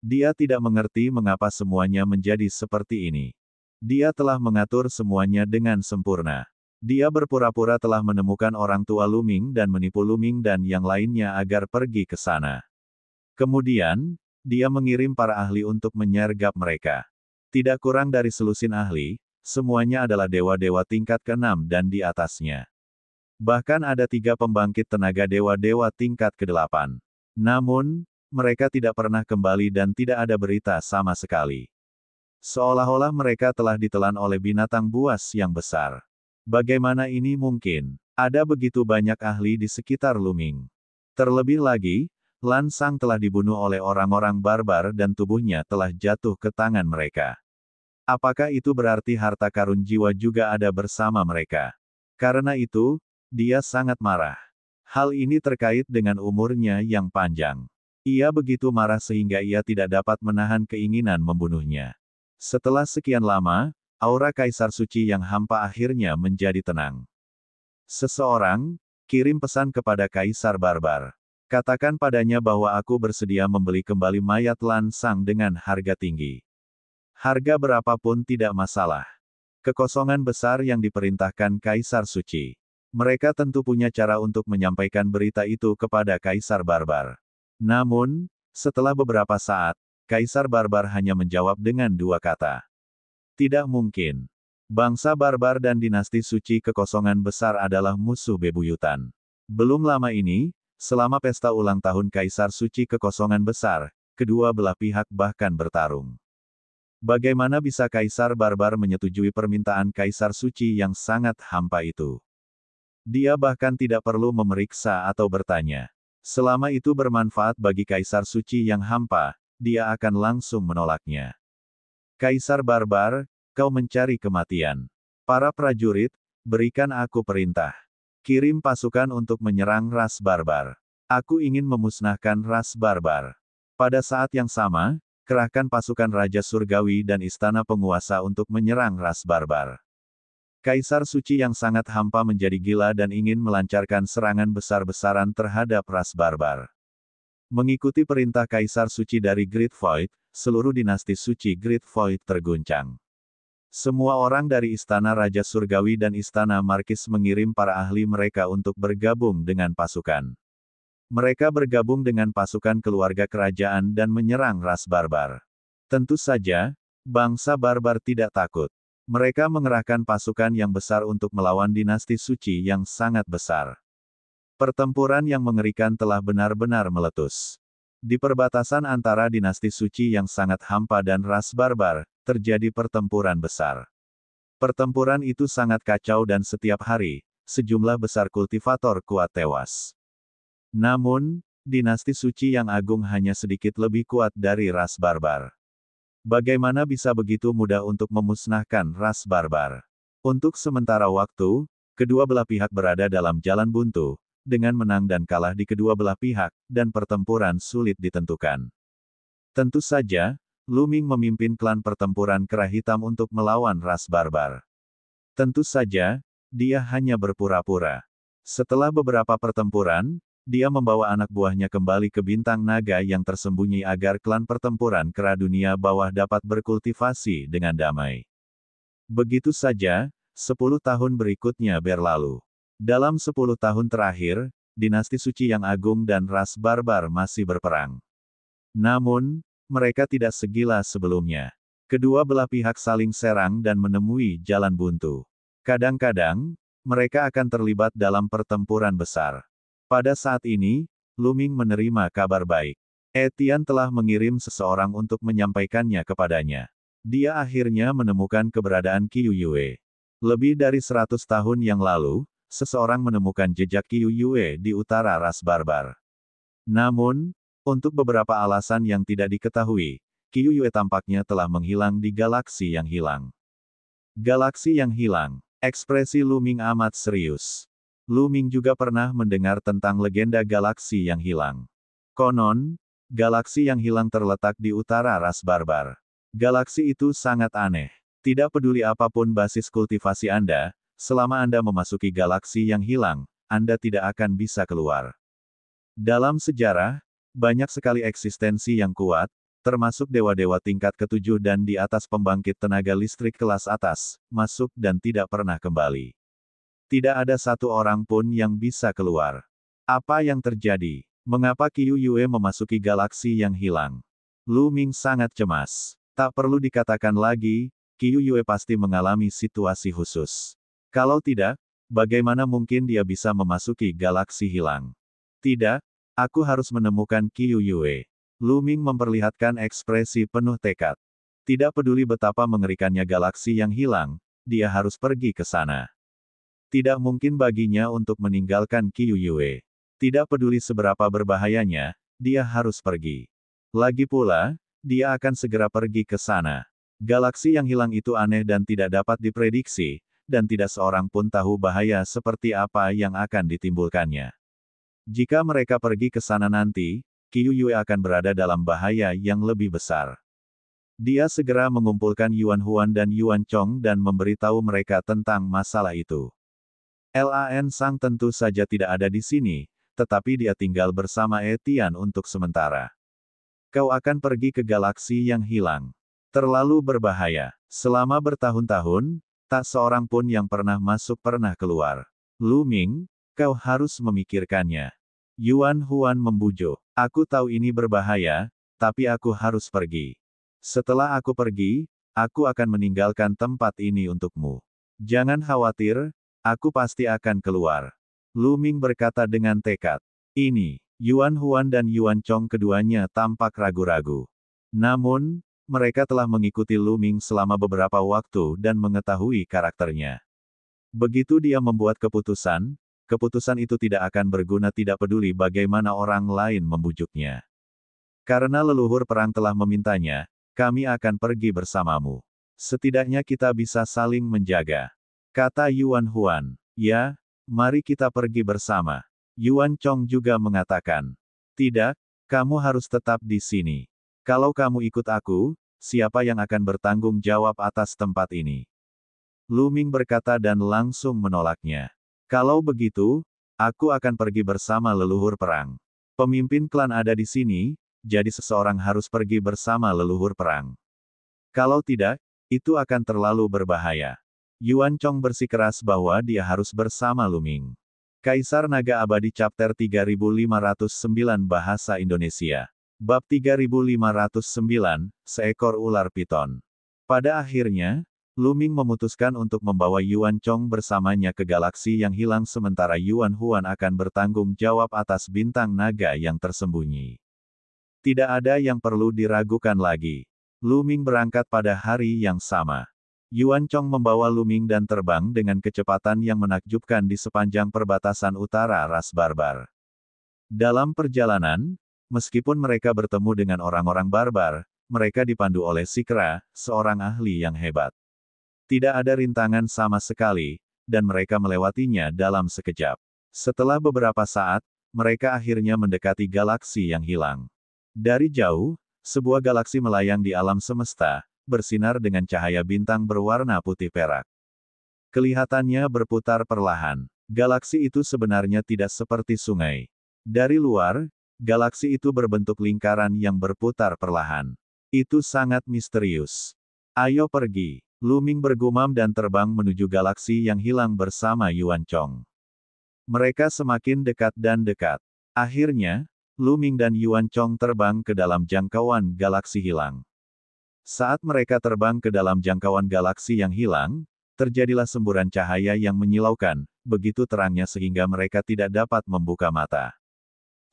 Dia tidak mengerti mengapa semuanya menjadi seperti ini. Dia telah mengatur semuanya dengan sempurna. Dia berpura-pura telah menemukan orang tua Luming dan menipu Luming dan yang lainnya agar pergi ke sana. Kemudian, dia mengirim para ahli untuk menyergap mereka. Tidak kurang dari selusin ahli, semuanya adalah dewa-dewa tingkat ke-6 dan di atasnya. Bahkan ada 3 pembangkit tenaga dewa-dewa tingkat ke-8. Namun, mereka tidak pernah kembali dan tidak ada berita sama sekali. Seolah-olah mereka telah ditelan oleh binatang buas yang besar. Bagaimana ini mungkin? Ada begitu banyak ahli di sekitar Luming. Terlebih lagi, Lan Sang telah dibunuh oleh orang-orang barbar dan tubuhnya telah jatuh ke tangan mereka. Apakah itu berarti harta karun jiwa juga ada bersama mereka? Karena itu, dia sangat marah. Hal ini terkait dengan umurnya yang panjang. Ia begitu marah sehingga ia tidak dapat menahan keinginan membunuhnya. Setelah sekian lama, aura Kaisar Suci yang hampa akhirnya menjadi tenang. Seseorang, kirim pesan kepada Kaisar Barbar. Katakan padanya bahwa aku bersedia membeli kembali mayat Lan Sang dengan harga tinggi. Harga berapapun tidak masalah. Kekosongan besar yang diperintahkan Kaisar Suci. Mereka tentu punya cara untuk menyampaikan berita itu kepada Kaisar Barbar. Namun, setelah beberapa saat, Kaisar Barbar hanya menjawab dengan 2 kata. Tidak mungkin. Bangsa barbar dan dinasti suci kekosongan besar adalah musuh bebuyutan. Belum lama ini, selama pesta ulang tahun Kaisar Suci kekosongan besar, kedua belah pihak bahkan bertarung. Bagaimana bisa Kaisar Barbar menyetujui permintaan Kaisar Suci yang sangat hampa itu? Dia bahkan tidak perlu memeriksa atau bertanya. Selama itu bermanfaat bagi Kaisar Suci yang hampa, dia akan langsung menolaknya. Kaisar Barbar, kau mencari kematian. Para prajurit, berikan aku perintah. Kirim pasukan untuk menyerang ras barbar. Aku ingin memusnahkan ras barbar. Pada saat yang sama, kerahkan pasukan Raja Surgawi dan istana penguasa untuk menyerang ras barbar. Kaisar Suci yang sangat hampa menjadi gila dan ingin melancarkan serangan besar-besaran terhadap ras barbar. Mengikuti perintah Kaisar Suci dari Great Void, seluruh dinasti suci Great Void terguncang. Semua orang dari Istana Raja Surgawi dan Istana Markis mengirim para ahli mereka untuk bergabung dengan pasukan. Mereka bergabung dengan pasukan keluarga kerajaan dan menyerang ras barbar. Tentu saja, bangsa barbar tidak takut. Mereka mengerahkan pasukan yang besar untuk melawan dinasti suci yang sangat besar. Pertempuran yang mengerikan telah benar-benar meletus. Di perbatasan antara dinasti suci yang sangat hampa dan ras barbar, terjadi pertempuran besar. Pertempuran itu sangat kacau dan setiap hari, sejumlah besar kultivator kuat tewas. Namun, dinasti suci yang agung hanya sedikit lebih kuat dari ras barbar. Bagaimana bisa begitu mudah untuk memusnahkan ras barbar? Untuk sementara waktu, kedua belah pihak berada dalam jalan buntu, dengan menang dan kalah di kedua belah pihak, dan pertempuran sulit ditentukan. Tentu saja, Luming memimpin klan pertempuran kera hitam untuk melawan ras barbar. Tentu saja, dia hanya berpura-pura. Setelah beberapa pertempuran, dia membawa anak buahnya kembali ke bintang naga yang tersembunyi agar klan pertempuran kera dunia bawah dapat berkultivasi dengan damai. Begitu saja, 10 tahun berikutnya berlalu. Dalam 10 tahun terakhir, dinasti suci yang agung dan ras barbar masih berperang. Namun, mereka tidak segila sebelumnya. Kedua belah pihak saling serang dan menemui jalan buntu. Kadang-kadang, mereka akan terlibat dalam pertempuran besar. Pada saat ini, Luming menerima kabar baik. Etienne telah mengirim seseorang untuk menyampaikannya kepadanya. Dia akhirnya menemukan keberadaan Qiu Yue. Lebih dari 100 tahun yang lalu, seseorang menemukan jejak Qiu Yue di utara ras barbar. Namun, untuk beberapa alasan yang tidak diketahui, Qiu Yue tampaknya telah menghilang di galaksi yang hilang. Galaksi yang hilang. Ekspresi Lu Ming amat serius. Lu Ming juga pernah mendengar tentang legenda galaksi yang hilang. Konon, galaksi yang hilang terletak di utara ras barbar. Galaksi itu sangat aneh. Tidak peduli apapun basis kultivasi Anda, selama Anda memasuki galaksi yang hilang, Anda tidak akan bisa keluar. Dalam sejarah, banyak sekali eksistensi yang kuat, termasuk dewa-dewa tingkat ketujuh dan di atas pembangkit tenaga listrik kelas atas, masuk dan tidak pernah kembali. Tidak ada satu orang pun yang bisa keluar. Apa yang terjadi? Mengapa Qiu Yue memasuki galaksi yang hilang? Lu Ming sangat cemas. Tak perlu dikatakan lagi, Qiu Yue pasti mengalami situasi khusus. Kalau tidak, bagaimana mungkin dia bisa memasuki galaksi hilang? Tidak, aku harus menemukan Qiu Yue. Lu Ming memperlihatkan ekspresi penuh tekad. Tidak peduli betapa mengerikannya galaksi yang hilang, dia harus pergi ke sana. Tidak mungkin baginya untuk meninggalkan Qiu Yue. Tidak peduli seberapa berbahayanya, dia harus pergi. Lagi pula, dia akan segera pergi ke sana. Galaksi yang hilang itu aneh dan tidak dapat diprediksi, dan tidak seorang pun tahu bahaya seperti apa yang akan ditimbulkannya. Jika mereka pergi ke sana nanti, Qiu Yue akan berada dalam bahaya yang lebih besar. Dia segera mengumpulkan Yuan Huan dan Yuan Chong dan memberitahu mereka tentang masalah itu. Lan Sang tentu saja tidak ada di sini, tetapi dia tinggal bersama Etian untuk sementara. Kau akan pergi ke galaksi yang hilang. Terlalu berbahaya. Selama bertahun-tahun, tak seorang pun yang pernah masuk pernah keluar. Lu Ming, kau harus memikirkannya. Yuan Huan membujuk. Aku tahu ini berbahaya, tapi aku harus pergi. Setelah aku pergi, aku akan meninggalkan tempat ini untukmu. Jangan khawatir, aku pasti akan keluar. Lu Ming berkata dengan tekad. Ini, Yuan Huan dan Yuan Chong keduanya tampak ragu-ragu. Namun, mereka telah mengikuti Lu Ming selama beberapa waktu dan mengetahui karakternya. Begitu dia membuat keputusan itu tidak akan berguna tidak peduli bagaimana orang lain membujuknya. Karena leluhur perang telah memintanya, kami akan pergi bersamamu. Setidaknya kita bisa saling menjaga. Kata Yuan Huan. Ya, mari kita pergi bersama. Yuan Chong juga mengatakan. Tidak, kamu harus tetap di sini. Kalau kamu ikut aku, siapa yang akan bertanggung jawab atas tempat ini? Lu Ming berkata dan langsung menolaknya. Kalau begitu, aku akan pergi bersama leluhur perang. Pemimpin klan ada di sini, jadi seseorang harus pergi bersama leluhur perang. Kalau tidak, itu akan terlalu berbahaya. Yuan Chong bersikeras bahwa dia harus bersama Lu Ming. Kaisar Naga Abadi Chapter 3509 Bahasa Indonesia. Bab 3509, Seekor Ular Piton. Pada akhirnya, Lu Ming memutuskan untuk membawa Yuan Chong bersamanya ke galaksi yang hilang sementara Yuan Huan akan bertanggung jawab atas bintang naga yang tersembunyi. Tidak ada yang perlu diragukan lagi. Lu Ming berangkat pada hari yang sama. Yuan Chong membawa Lu Ming dan terbang dengan kecepatan yang menakjubkan di sepanjang perbatasan utara ras barbar. Dalam perjalanan, meskipun mereka bertemu dengan orang-orang barbar, mereka dipandu oleh Sikra, seorang ahli yang hebat. Tidak ada rintangan sama sekali, dan mereka melewatinya dalam sekejap. Setelah beberapa saat, mereka akhirnya mendekati galaksi yang hilang. Dari jauh, sebuah galaksi melayang di alam semesta, bersinar dengan cahaya bintang berwarna putih perak. Kelihatannya berputar perlahan. Galaksi itu sebenarnya tidak seperti sungai. Dari luar, galaksi itu berbentuk lingkaran yang berputar perlahan. Itu sangat misterius. Ayo pergi. Lu Ming bergumam dan terbang menuju galaksi yang hilang bersama Yuan Chong. Mereka semakin dekat dan dekat. Akhirnya, Lu Ming dan Yuan Chong terbang ke dalam jangkauan galaksi hilang. Saat mereka terbang ke dalam jangkauan galaksi yang hilang, terjadilah semburan cahaya yang menyilaukan, begitu terangnya sehingga mereka tidak dapat membuka mata.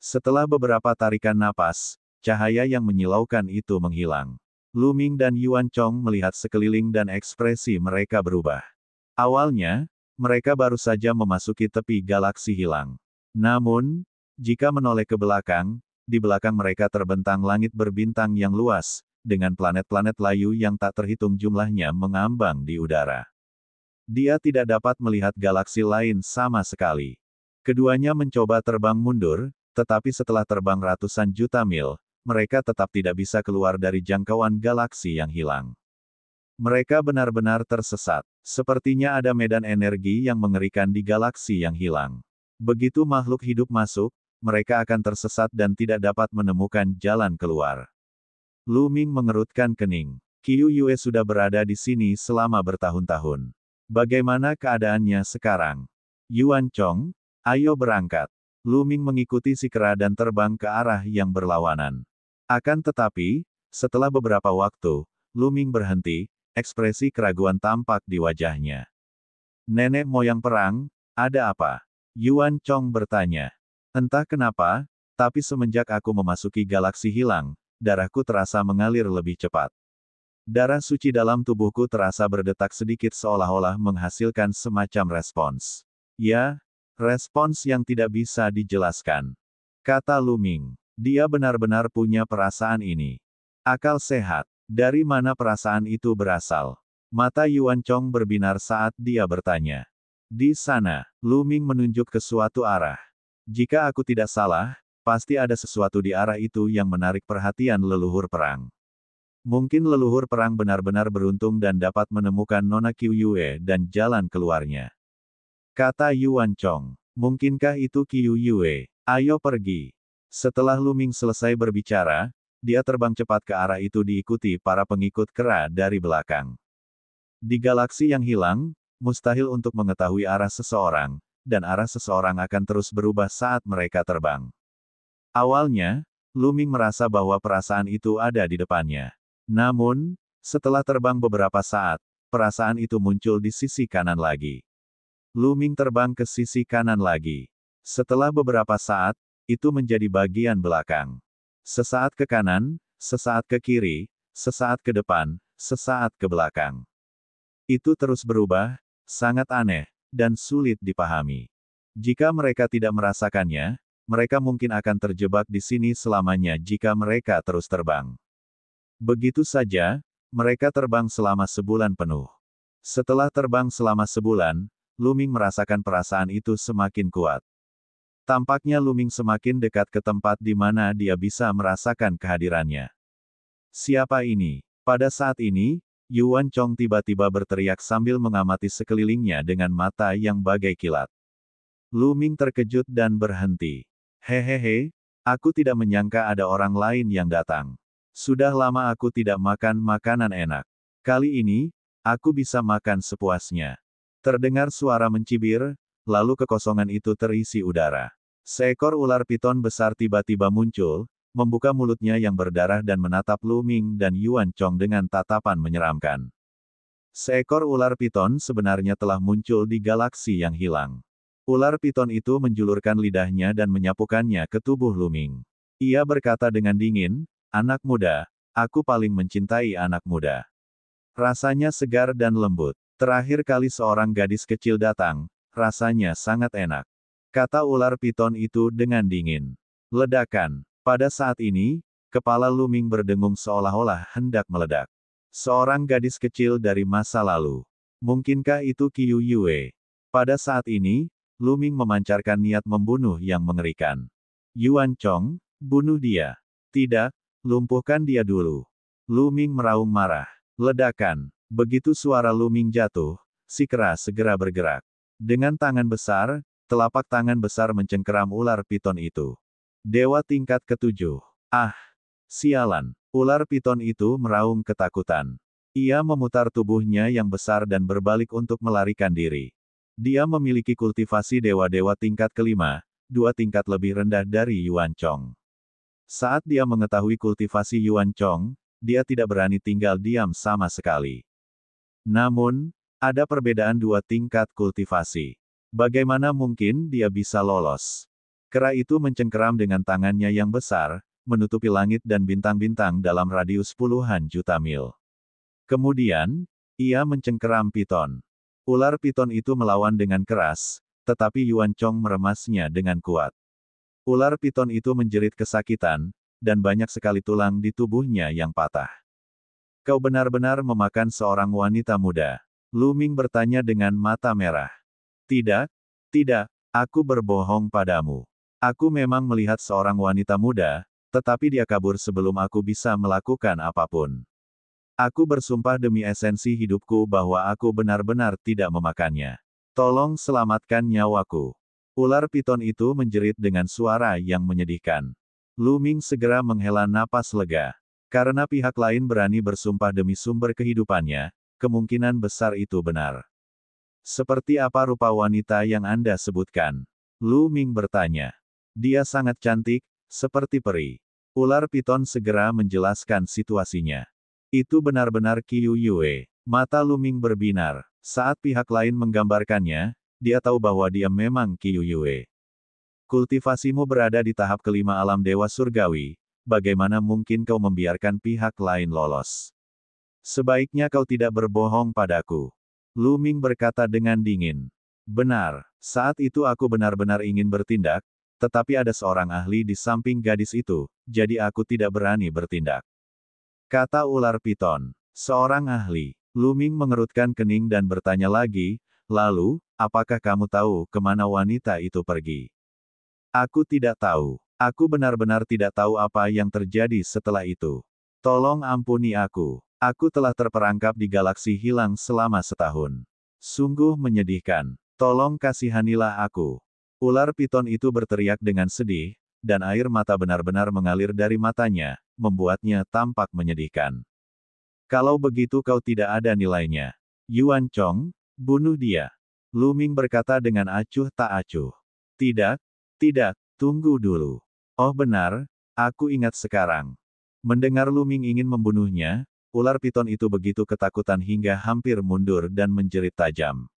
Setelah beberapa tarikan napas, cahaya yang menyilaukan itu menghilang. Lu Ming dan Yuan Chong melihat sekeliling dan ekspresi mereka berubah. Awalnya, mereka baru saja memasuki tepi galaksi hilang. Namun, jika menoleh ke belakang, di belakang mereka terbentang langit berbintang yang luas, dengan planet-planet layu yang tak terhitung jumlahnya mengambang di udara. Dia tidak dapat melihat galaksi lain sama sekali. Keduanya mencoba terbang mundur, tetapi setelah terbang ratusan juta mil, mereka tetap tidak bisa keluar dari jangkauan galaksi yang hilang. Mereka benar-benar tersesat. Sepertinya ada medan energi yang mengerikan di galaksi yang hilang. Begitu makhluk hidup masuk, mereka akan tersesat dan tidak dapat menemukan jalan keluar. Lu Ming mengerutkan kening. Qiu Yue sudah berada di sini selama bertahun-tahun. Bagaimana keadaannya sekarang? Yuan Chong, ayo berangkat. Lu Ming mengikuti si kera dan terbang ke arah yang berlawanan. Akan tetapi, setelah beberapa waktu, Lu Ming berhenti, ekspresi keraguan tampak di wajahnya. Nenek moyang perang, ada apa? Yuan Chong bertanya. Entah kenapa, tapi semenjak aku memasuki galaksi hilang, darahku terasa mengalir lebih cepat. Darah suci dalam tubuhku terasa berdetak sedikit seolah-olah menghasilkan semacam respons. Ya, respons yang tidak bisa dijelaskan. Kata Lu Ming. Dia benar-benar punya perasaan ini. Akal sehat. Dari mana perasaan itu berasal? Mata Yuan Chong berbinar saat dia bertanya. Di sana, Lu Ming menunjuk ke suatu arah. Jika aku tidak salah, pasti ada sesuatu di arah itu yang menarik perhatian leluhur perang. Mungkin leluhur perang benar-benar beruntung dan dapat menemukan Nona Qiu Yue dan jalan keluarnya. Kata Yuan Chong. Mungkinkah itu Qiu Yue? Ayo pergi. Setelah Lu Ming selesai berbicara, dia terbang cepat ke arah itu diikuti para pengikut kera dari belakang. Di galaksi yang hilang, mustahil untuk mengetahui arah seseorang, dan arah seseorang akan terus berubah saat mereka terbang. Awalnya, Lu Ming merasa bahwa perasaan itu ada di depannya. Namun, setelah terbang beberapa saat, perasaan itu muncul di sisi kanan lagi. Lu Ming terbang ke sisi kanan lagi. Setelah beberapa saat, itu menjadi bagian belakang. Sesaat ke kanan, sesaat ke kiri, sesaat ke depan, sesaat ke belakang. Itu terus berubah, sangat aneh, dan sulit dipahami. Jika mereka tidak merasakannya, mereka mungkin akan terjebak di sini selamanya jika mereka terus terbang. Begitu saja, mereka terbang selama sebulan penuh. Setelah terbang selama sebulan, Lu Ming merasakan perasaan itu semakin kuat. Tampaknya Lu Ming semakin dekat ke tempat di mana dia bisa merasakan kehadirannya. Siapa ini? Pada saat ini, Yuan Chong tiba-tiba berteriak sambil mengamati sekelilingnya dengan mata yang bagai kilat. Lu Ming terkejut dan berhenti. Hehehe, aku tidak menyangka ada orang lain yang datang. Sudah lama aku tidak makan makanan enak. Kali ini, aku bisa makan sepuasnya. Terdengar suara mencibir, lalu kekosongan itu terisi udara. Seekor ular piton besar tiba-tiba muncul, membuka mulutnya yang berdarah dan menatap Lu Ming dan Yuan Chong dengan tatapan menyeramkan. Seekor ular piton sebenarnya telah muncul di galaksi yang hilang. Ular piton itu menjulurkan lidahnya dan menyapukannya ke tubuh Lu Ming. Ia berkata dengan dingin, "Anak muda, aku paling mencintai anak muda." Rasanya segar dan lembut. Terakhir kali seorang gadis kecil datang, rasanya sangat enak. Kata ular piton itu dengan dingin. Ledakan. Pada saat ini, kepala Lu Ming berdengung seolah-olah hendak meledak. Seorang gadis kecil dari masa lalu. Mungkinkah itu Qiu Yue? Pada saat ini, Lu Ming memancarkan niat membunuh yang mengerikan. Yuan Chong, bunuh dia. Tidak, lumpuhkan dia dulu. Lu Ming meraung marah. Ledakan. Begitu suara Lu Ming jatuh, si kera segera bergerak. Dengan tangan besar, telapak tangan besar mencengkeram ular piton itu. Dewa tingkat ketujuh. Ah! Sialan. Ular piton itu meraung ketakutan. Ia memutar tubuhnya yang besar dan berbalik untuk melarikan diri. Dia memiliki kultivasi dewa-dewa tingkat kelima, 2 tingkat lebih rendah dari Yuan Chong. Saat dia mengetahui kultivasi Yuan Chong, dia tidak berani tinggal diam sama sekali. Namun, ada perbedaan 2 tingkat kultivasi. Bagaimana mungkin dia bisa lolos? Kera itu mencengkeram dengan tangannya yang besar, menutupi langit dan bintang-bintang dalam radius puluhan juta mil. Kemudian, ia mencengkeram piton. Ular piton itu melawan dengan keras, tetapi Yuan Chong meremasnya dengan kuat. Ular piton itu menjerit kesakitan, dan banyak sekali tulang di tubuhnya yang patah. Kau benar-benar memakan seorang wanita muda. Lu Ming bertanya dengan mata merah. Tidak, tidak, aku berbohong padamu. Aku memang melihat seorang wanita muda, tetapi dia kabur sebelum aku bisa melakukan apapun. Aku bersumpah demi esensi hidupku bahwa aku benar-benar tidak memakannya. Tolong selamatkan nyawaku. Ular piton itu menjerit dengan suara yang menyedihkan. Lu Ming segera menghela napas lega. Karena pihak lain berani bersumpah demi sumber kehidupannya, kemungkinan besar itu benar. Seperti apa rupa wanita yang Anda sebutkan? Lu Ming bertanya. Dia sangat cantik, seperti peri. Ular piton segera menjelaskan situasinya. Itu benar-benar Qiu Yue. Mata Lu Ming berbinar. Saat pihak lain menggambarkannya, dia tahu bahwa dia memang Qiu Yue. Kultivasimu berada di tahap kelima alam dewa surgawi, bagaimana mungkin kau membiarkan pihak lain lolos? Sebaiknya kau tidak berbohong padaku. Lu Ming berkata dengan dingin. Benar, saat itu aku benar-benar ingin bertindak, tetapi ada seorang ahli di samping gadis itu, jadi aku tidak berani bertindak. Kata ular piton. Seorang ahli. Lu Ming mengerutkan kening dan bertanya lagi, lalu, apakah kamu tahu kemana wanita itu pergi? Aku tidak tahu. Aku benar-benar tidak tahu apa yang terjadi setelah itu. Tolong ampuni aku. Aku telah terperangkap di galaksi hilang selama setahun. Sungguh menyedihkan. Tolong kasihanilah aku. Ular piton itu berteriak dengan sedih, dan air mata benar-benar mengalir dari matanya, membuatnya tampak menyedihkan. Kalau begitu kau tidak ada nilainya. Yuan Chong, bunuh dia. Lu Ming berkata dengan acuh tak acuh. Tidak, tidak, tunggu dulu. Oh benar, aku ingat sekarang. Mendengar Lu Ming ingin membunuhnya, ular piton itu begitu ketakutan hingga hampir mundur dan menjerit tajam.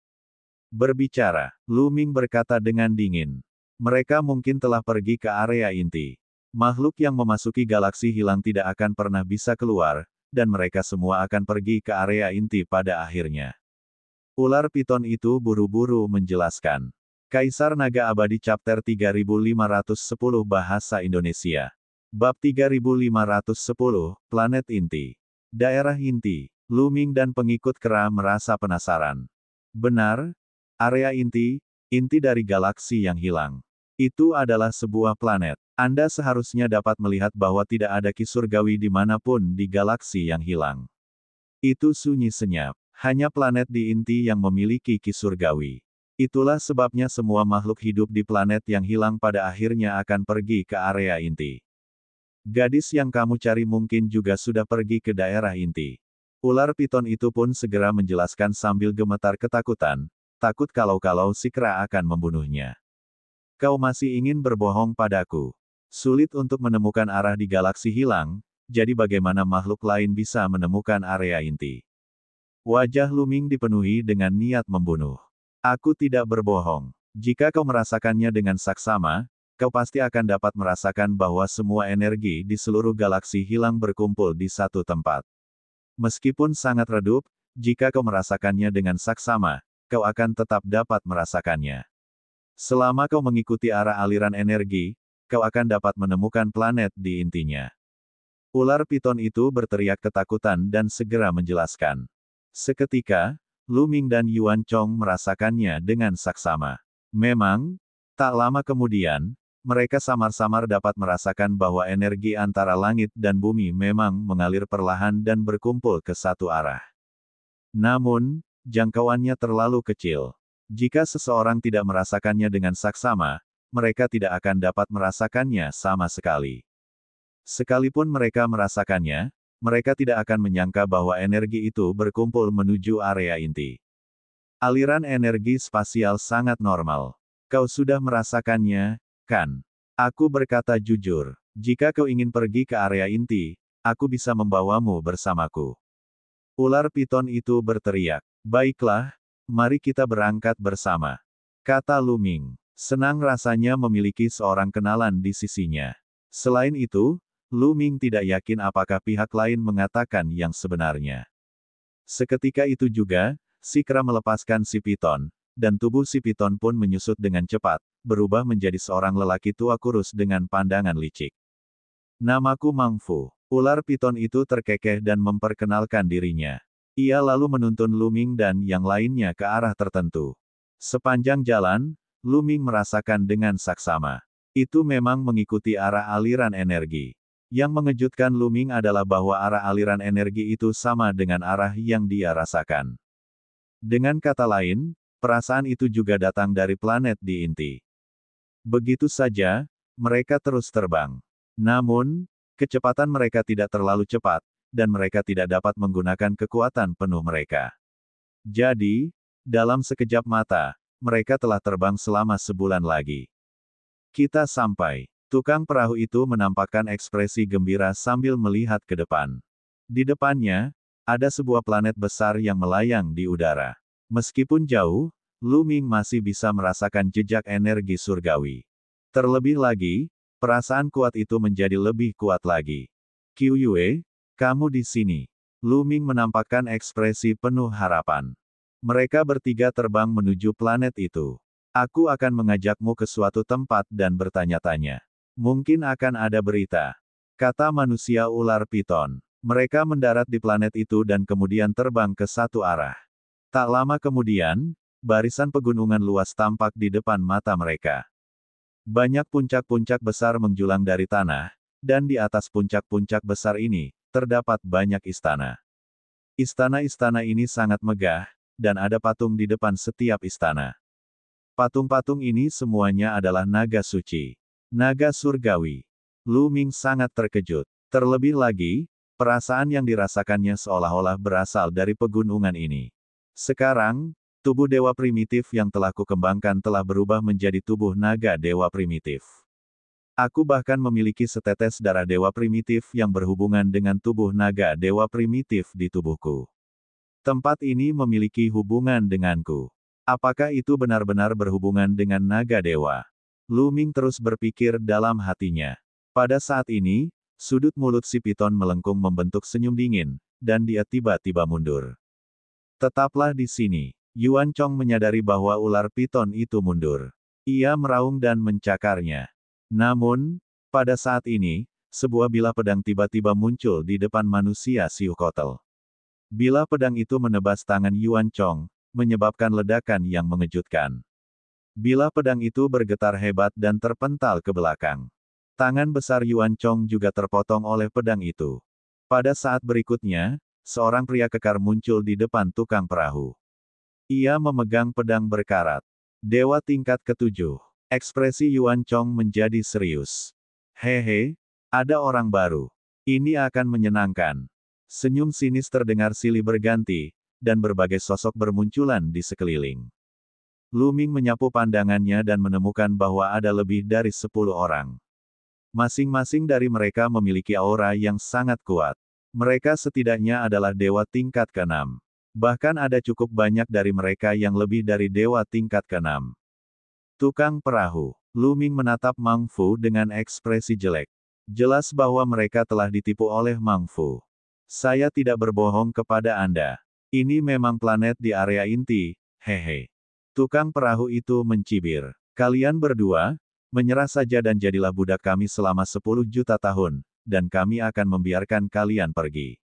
Berbicara, Lu Ming berkata dengan dingin. Mereka mungkin telah pergi ke area inti. Makhluk yang memasuki galaksi hilang tidak akan pernah bisa keluar, dan mereka semua akan pergi ke area inti pada akhirnya. Ular piton itu buru-buru menjelaskan. Kaisar Naga Abadi Chapter 3510 Bahasa Indonesia. Bab 3510, Planet Inti. Daerah Inti. Lu Ming dan pengikut kera merasa penasaran. Benar, area inti dari galaksi yang hilang. Itu adalah sebuah planet. Anda seharusnya dapat melihat bahwa tidak ada ki surgawi dimanapun di galaksi yang hilang. Itu sunyi senyap. Hanya planet di inti yang memiliki ki surgawi. Itulah sebabnya semua makhluk hidup di planet yang hilang pada akhirnya akan pergi ke area inti. Gadis yang kamu cari mungkin juga sudah pergi ke daerah inti. Ular piton itu pun segera menjelaskan sambil gemetar ketakutan, takut kalau-kalau si kera akan membunuhnya. Kau masih ingin berbohong padaku. Sulit untuk menemukan arah di galaksi hilang, jadi bagaimana makhluk lain bisa menemukan area inti? Wajah Lu Ming dipenuhi dengan niat membunuh. Aku tidak berbohong. Jika kau merasakannya dengan saksama, kau pasti akan dapat merasakan bahwa semua energi di seluruh galaksi hilang berkumpul di satu tempat. Meskipun sangat redup, jika kau merasakannya dengan saksama, kau akan tetap dapat merasakannya. Selama kau mengikuti arah aliran energi, kau akan dapat menemukan planet di intinya. Ular piton itu berteriak ketakutan dan segera menjelaskan. Seketika, Lu Ming dan Yuan Chong merasakannya dengan saksama. Memang, tak lama kemudian, mereka samar-samar dapat merasakan bahwa energi antara langit dan bumi memang mengalir perlahan dan berkumpul ke satu arah. Namun, jangkauannya terlalu kecil. Jika seseorang tidak merasakannya dengan saksama, mereka tidak akan dapat merasakannya sama sekali. Sekalipun mereka merasakannya, mereka tidak akan menyangka bahwa energi itu berkumpul menuju area inti. Aliran energi spasial sangat normal. Kau sudah merasakannya, kan? Aku berkata jujur, jika kau ingin pergi ke area inti, aku bisa membawamu bersamaku. Ular piton itu berteriak. Baiklah, mari kita berangkat bersama. Kata Lu Ming. Senang rasanya memiliki seorang kenalan di sisinya. Selain itu, Lu Ming tidak yakin apakah pihak lain mengatakan yang sebenarnya. Seketika itu juga, si kera melepaskan si piton, dan tubuh si piton pun menyusut dengan cepat, berubah menjadi seorang lelaki tua kurus dengan pandangan licik. Namaku Mang Fu. Ular piton itu terkekeh dan memperkenalkan dirinya. Ia lalu menuntun Lu Ming dan yang lainnya ke arah tertentu. Sepanjang jalan, Lu Ming merasakan dengan saksama. Itu memang mengikuti arah aliran energi. Yang mengejutkan Lu Ming adalah bahwa arah aliran energi itu sama dengan arah yang dia rasakan. Dengan kata lain, perasaan itu juga datang dari planet di inti. Begitu saja, mereka terus terbang. Namun, kecepatan mereka tidak terlalu cepat, dan mereka tidak dapat menggunakan kekuatan penuh mereka. Jadi, dalam sekejap mata, mereka telah terbang selama sebulan lagi. Kita sampai. Tukang perahu itu menampakkan ekspresi gembira sambil melihat ke depan. Di depannya, ada sebuah planet besar yang melayang di udara. Meskipun jauh, Lu Ming masih bisa merasakan jejak energi surgawi. Terlebih lagi, perasaan kuat itu menjadi lebih kuat lagi. Qiu Yue, kamu di sini. Lu Ming menampakkan ekspresi penuh harapan. Mereka bertiga terbang menuju planet itu. Aku akan mengajakmu ke suatu tempat dan bertanya-tanya. Mungkin akan ada berita. Kata manusia ular piton. Mereka mendarat di planet itu dan kemudian terbang ke satu arah. Tak lama kemudian, barisan pegunungan luas tampak di depan mata mereka. Banyak puncak-puncak besar menjulang dari tanah, dan di atas puncak-puncak besar ini, terdapat banyak istana. Istana-istana ini sangat megah, dan ada patung di depan setiap istana. Patung-patung ini semuanya adalah naga suci. Naga surgawi. Lu Ming sangat terkejut. Terlebih lagi, perasaan yang dirasakannya seolah-olah berasal dari pegunungan ini. Sekarang, tubuh dewa primitif yang telah kukembangkan telah berubah menjadi tubuh naga dewa primitif. Aku bahkan memiliki setetes darah dewa primitif yang berhubungan dengan tubuh naga dewa primitif di tubuhku. Tempat ini memiliki hubungan denganku. Apakah itu benar-benar berhubungan dengan naga dewa? Lu Ming terus berpikir dalam hatinya. Pada saat ini, sudut mulut si piton melengkung membentuk senyum dingin, dan dia tiba-tiba mundur. Tetaplah di sini. Yuan Chong menyadari bahwa ular piton itu mundur. Ia meraung dan mencakarnya. Namun, pada saat ini, sebuah bilah pedang tiba-tiba muncul di depan manusia Siu Kotel. Bilah pedang itu menebas tangan Yuan Chong, menyebabkan ledakan yang mengejutkan. Bilah pedang itu bergetar hebat dan terpental ke belakang. Tangan besar Yuan Chong juga terpotong oleh pedang itu. Pada saat berikutnya, seorang pria kekar muncul di depan tukang perahu. Ia memegang pedang berkarat. Dewa tingkat ketujuh. Ekspresi Yuan Chong menjadi serius. Hehe, ada orang baru. Ini akan menyenangkan. Senyum sinis terdengar silih berganti, dan berbagai sosok bermunculan di sekeliling. Lu Ming menyapu pandangannya dan menemukan bahwa ada lebih dari 10 orang. Masing-masing dari mereka memiliki aura yang sangat kuat. Mereka setidaknya adalah dewa tingkat ke-6. Bahkan ada cukup banyak dari mereka yang lebih dari dewa tingkat ke-6. Tukang perahu. Lu Ming menatap Mang Fu dengan ekspresi jelek. Jelas bahwa mereka telah ditipu oleh Mang Fu. Saya tidak berbohong kepada Anda. Ini memang planet di area inti, hehe. Tukang perahu itu mencibir. Kalian berdua, menyerah saja dan jadilah budak kami selama 10 juta tahun, dan kami akan membiarkan kalian pergi.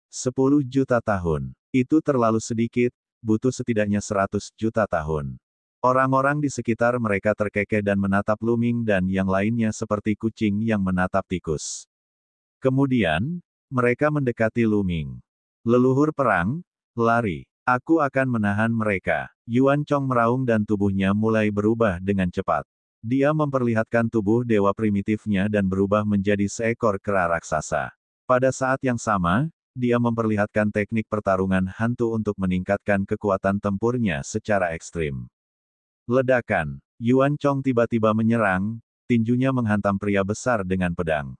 10 juta tahun. Itu terlalu sedikit, butuh setidaknya 100 juta tahun. Orang-orang di sekitar mereka terkekeh dan menatap Lu Ming dan yang lainnya seperti kucing yang menatap tikus. Kemudian, mereka mendekati Lu Ming. Leluhur perang, lari. Aku akan menahan mereka. Yuan Chong meraung dan tubuhnya mulai berubah dengan cepat. Dia memperlihatkan tubuh dewa primitifnya dan berubah menjadi seekor kera raksasa. Pada saat yang sama, dia memperlihatkan teknik pertarungan hantu untuk meningkatkan kekuatan tempurnya secara ekstrim. Ledakan. Yuan Chong tiba-tiba menyerang, tinjunya menghantam pria besar dengan pedang.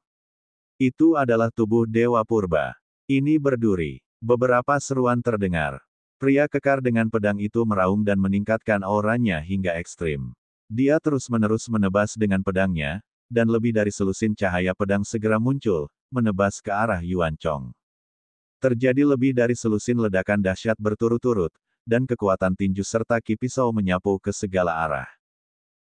Itu adalah tubuh Dewa Purba. Ini berduri. Beberapa seruan terdengar. Pria kekar dengan pedang itu meraung dan meningkatkan auranya hingga ekstrim. Dia terus-menerus menebas dengan pedangnya, dan lebih dari selusin cahaya pedang segera muncul, menebas ke arah Yuan Chong. Terjadi lebih dari selusin ledakan dahsyat berturut-turut, dan kekuatan tinju serta ki pisau menyapu ke segala arah.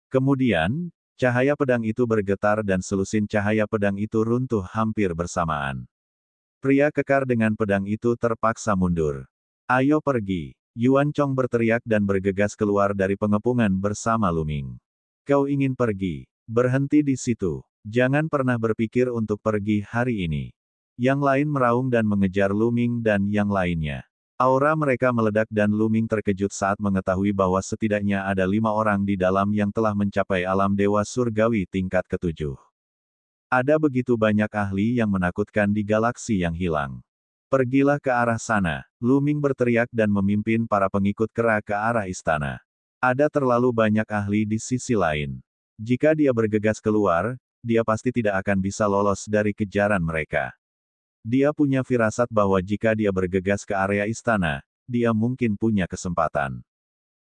Kemudian, cahaya pedang itu bergetar dan selusin cahaya pedang itu runtuh hampir bersamaan. Pria kekar dengan pedang itu terpaksa mundur. Ayo pergi. Yuan Chong berteriak dan bergegas keluar dari pengepungan bersama Lu Ming. Kau ingin pergi? Berhenti di situ. Jangan pernah berpikir untuk pergi hari ini. Yang lain meraung dan mengejar Lu Ming dan yang lainnya. Aura mereka meledak dan Lu Ming terkejut saat mengetahui bahwa setidaknya ada 5 orang di dalam yang telah mencapai alam dewa surgawi tingkat ke-7. Ada begitu banyak ahli yang menakutkan di galaksi yang hilang. Pergilah ke arah sana. Lu Ming berteriak dan memimpin para pengikut kera ke arah istana. Ada terlalu banyak ahli di sisi lain. Jika dia bergegas keluar, dia pasti tidak akan bisa lolos dari kejaran mereka. Dia punya firasat bahwa jika dia bergegas ke area istana, dia mungkin punya kesempatan.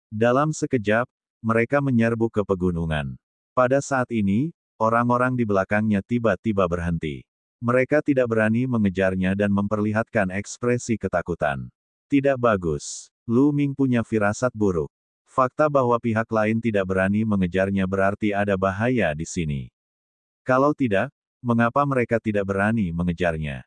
Dalam sekejap, mereka menyerbu ke pegunungan. Pada saat ini, orang-orang di belakangnya tiba-tiba berhenti. Mereka tidak berani mengejarnya dan memperlihatkan ekspresi ketakutan. Tidak bagus. Lu Ming punya firasat buruk. Fakta bahwa pihak lain tidak berani mengejarnya berarti ada bahaya di sini. Kalau tidak, mengapa mereka tidak berani mengejarnya?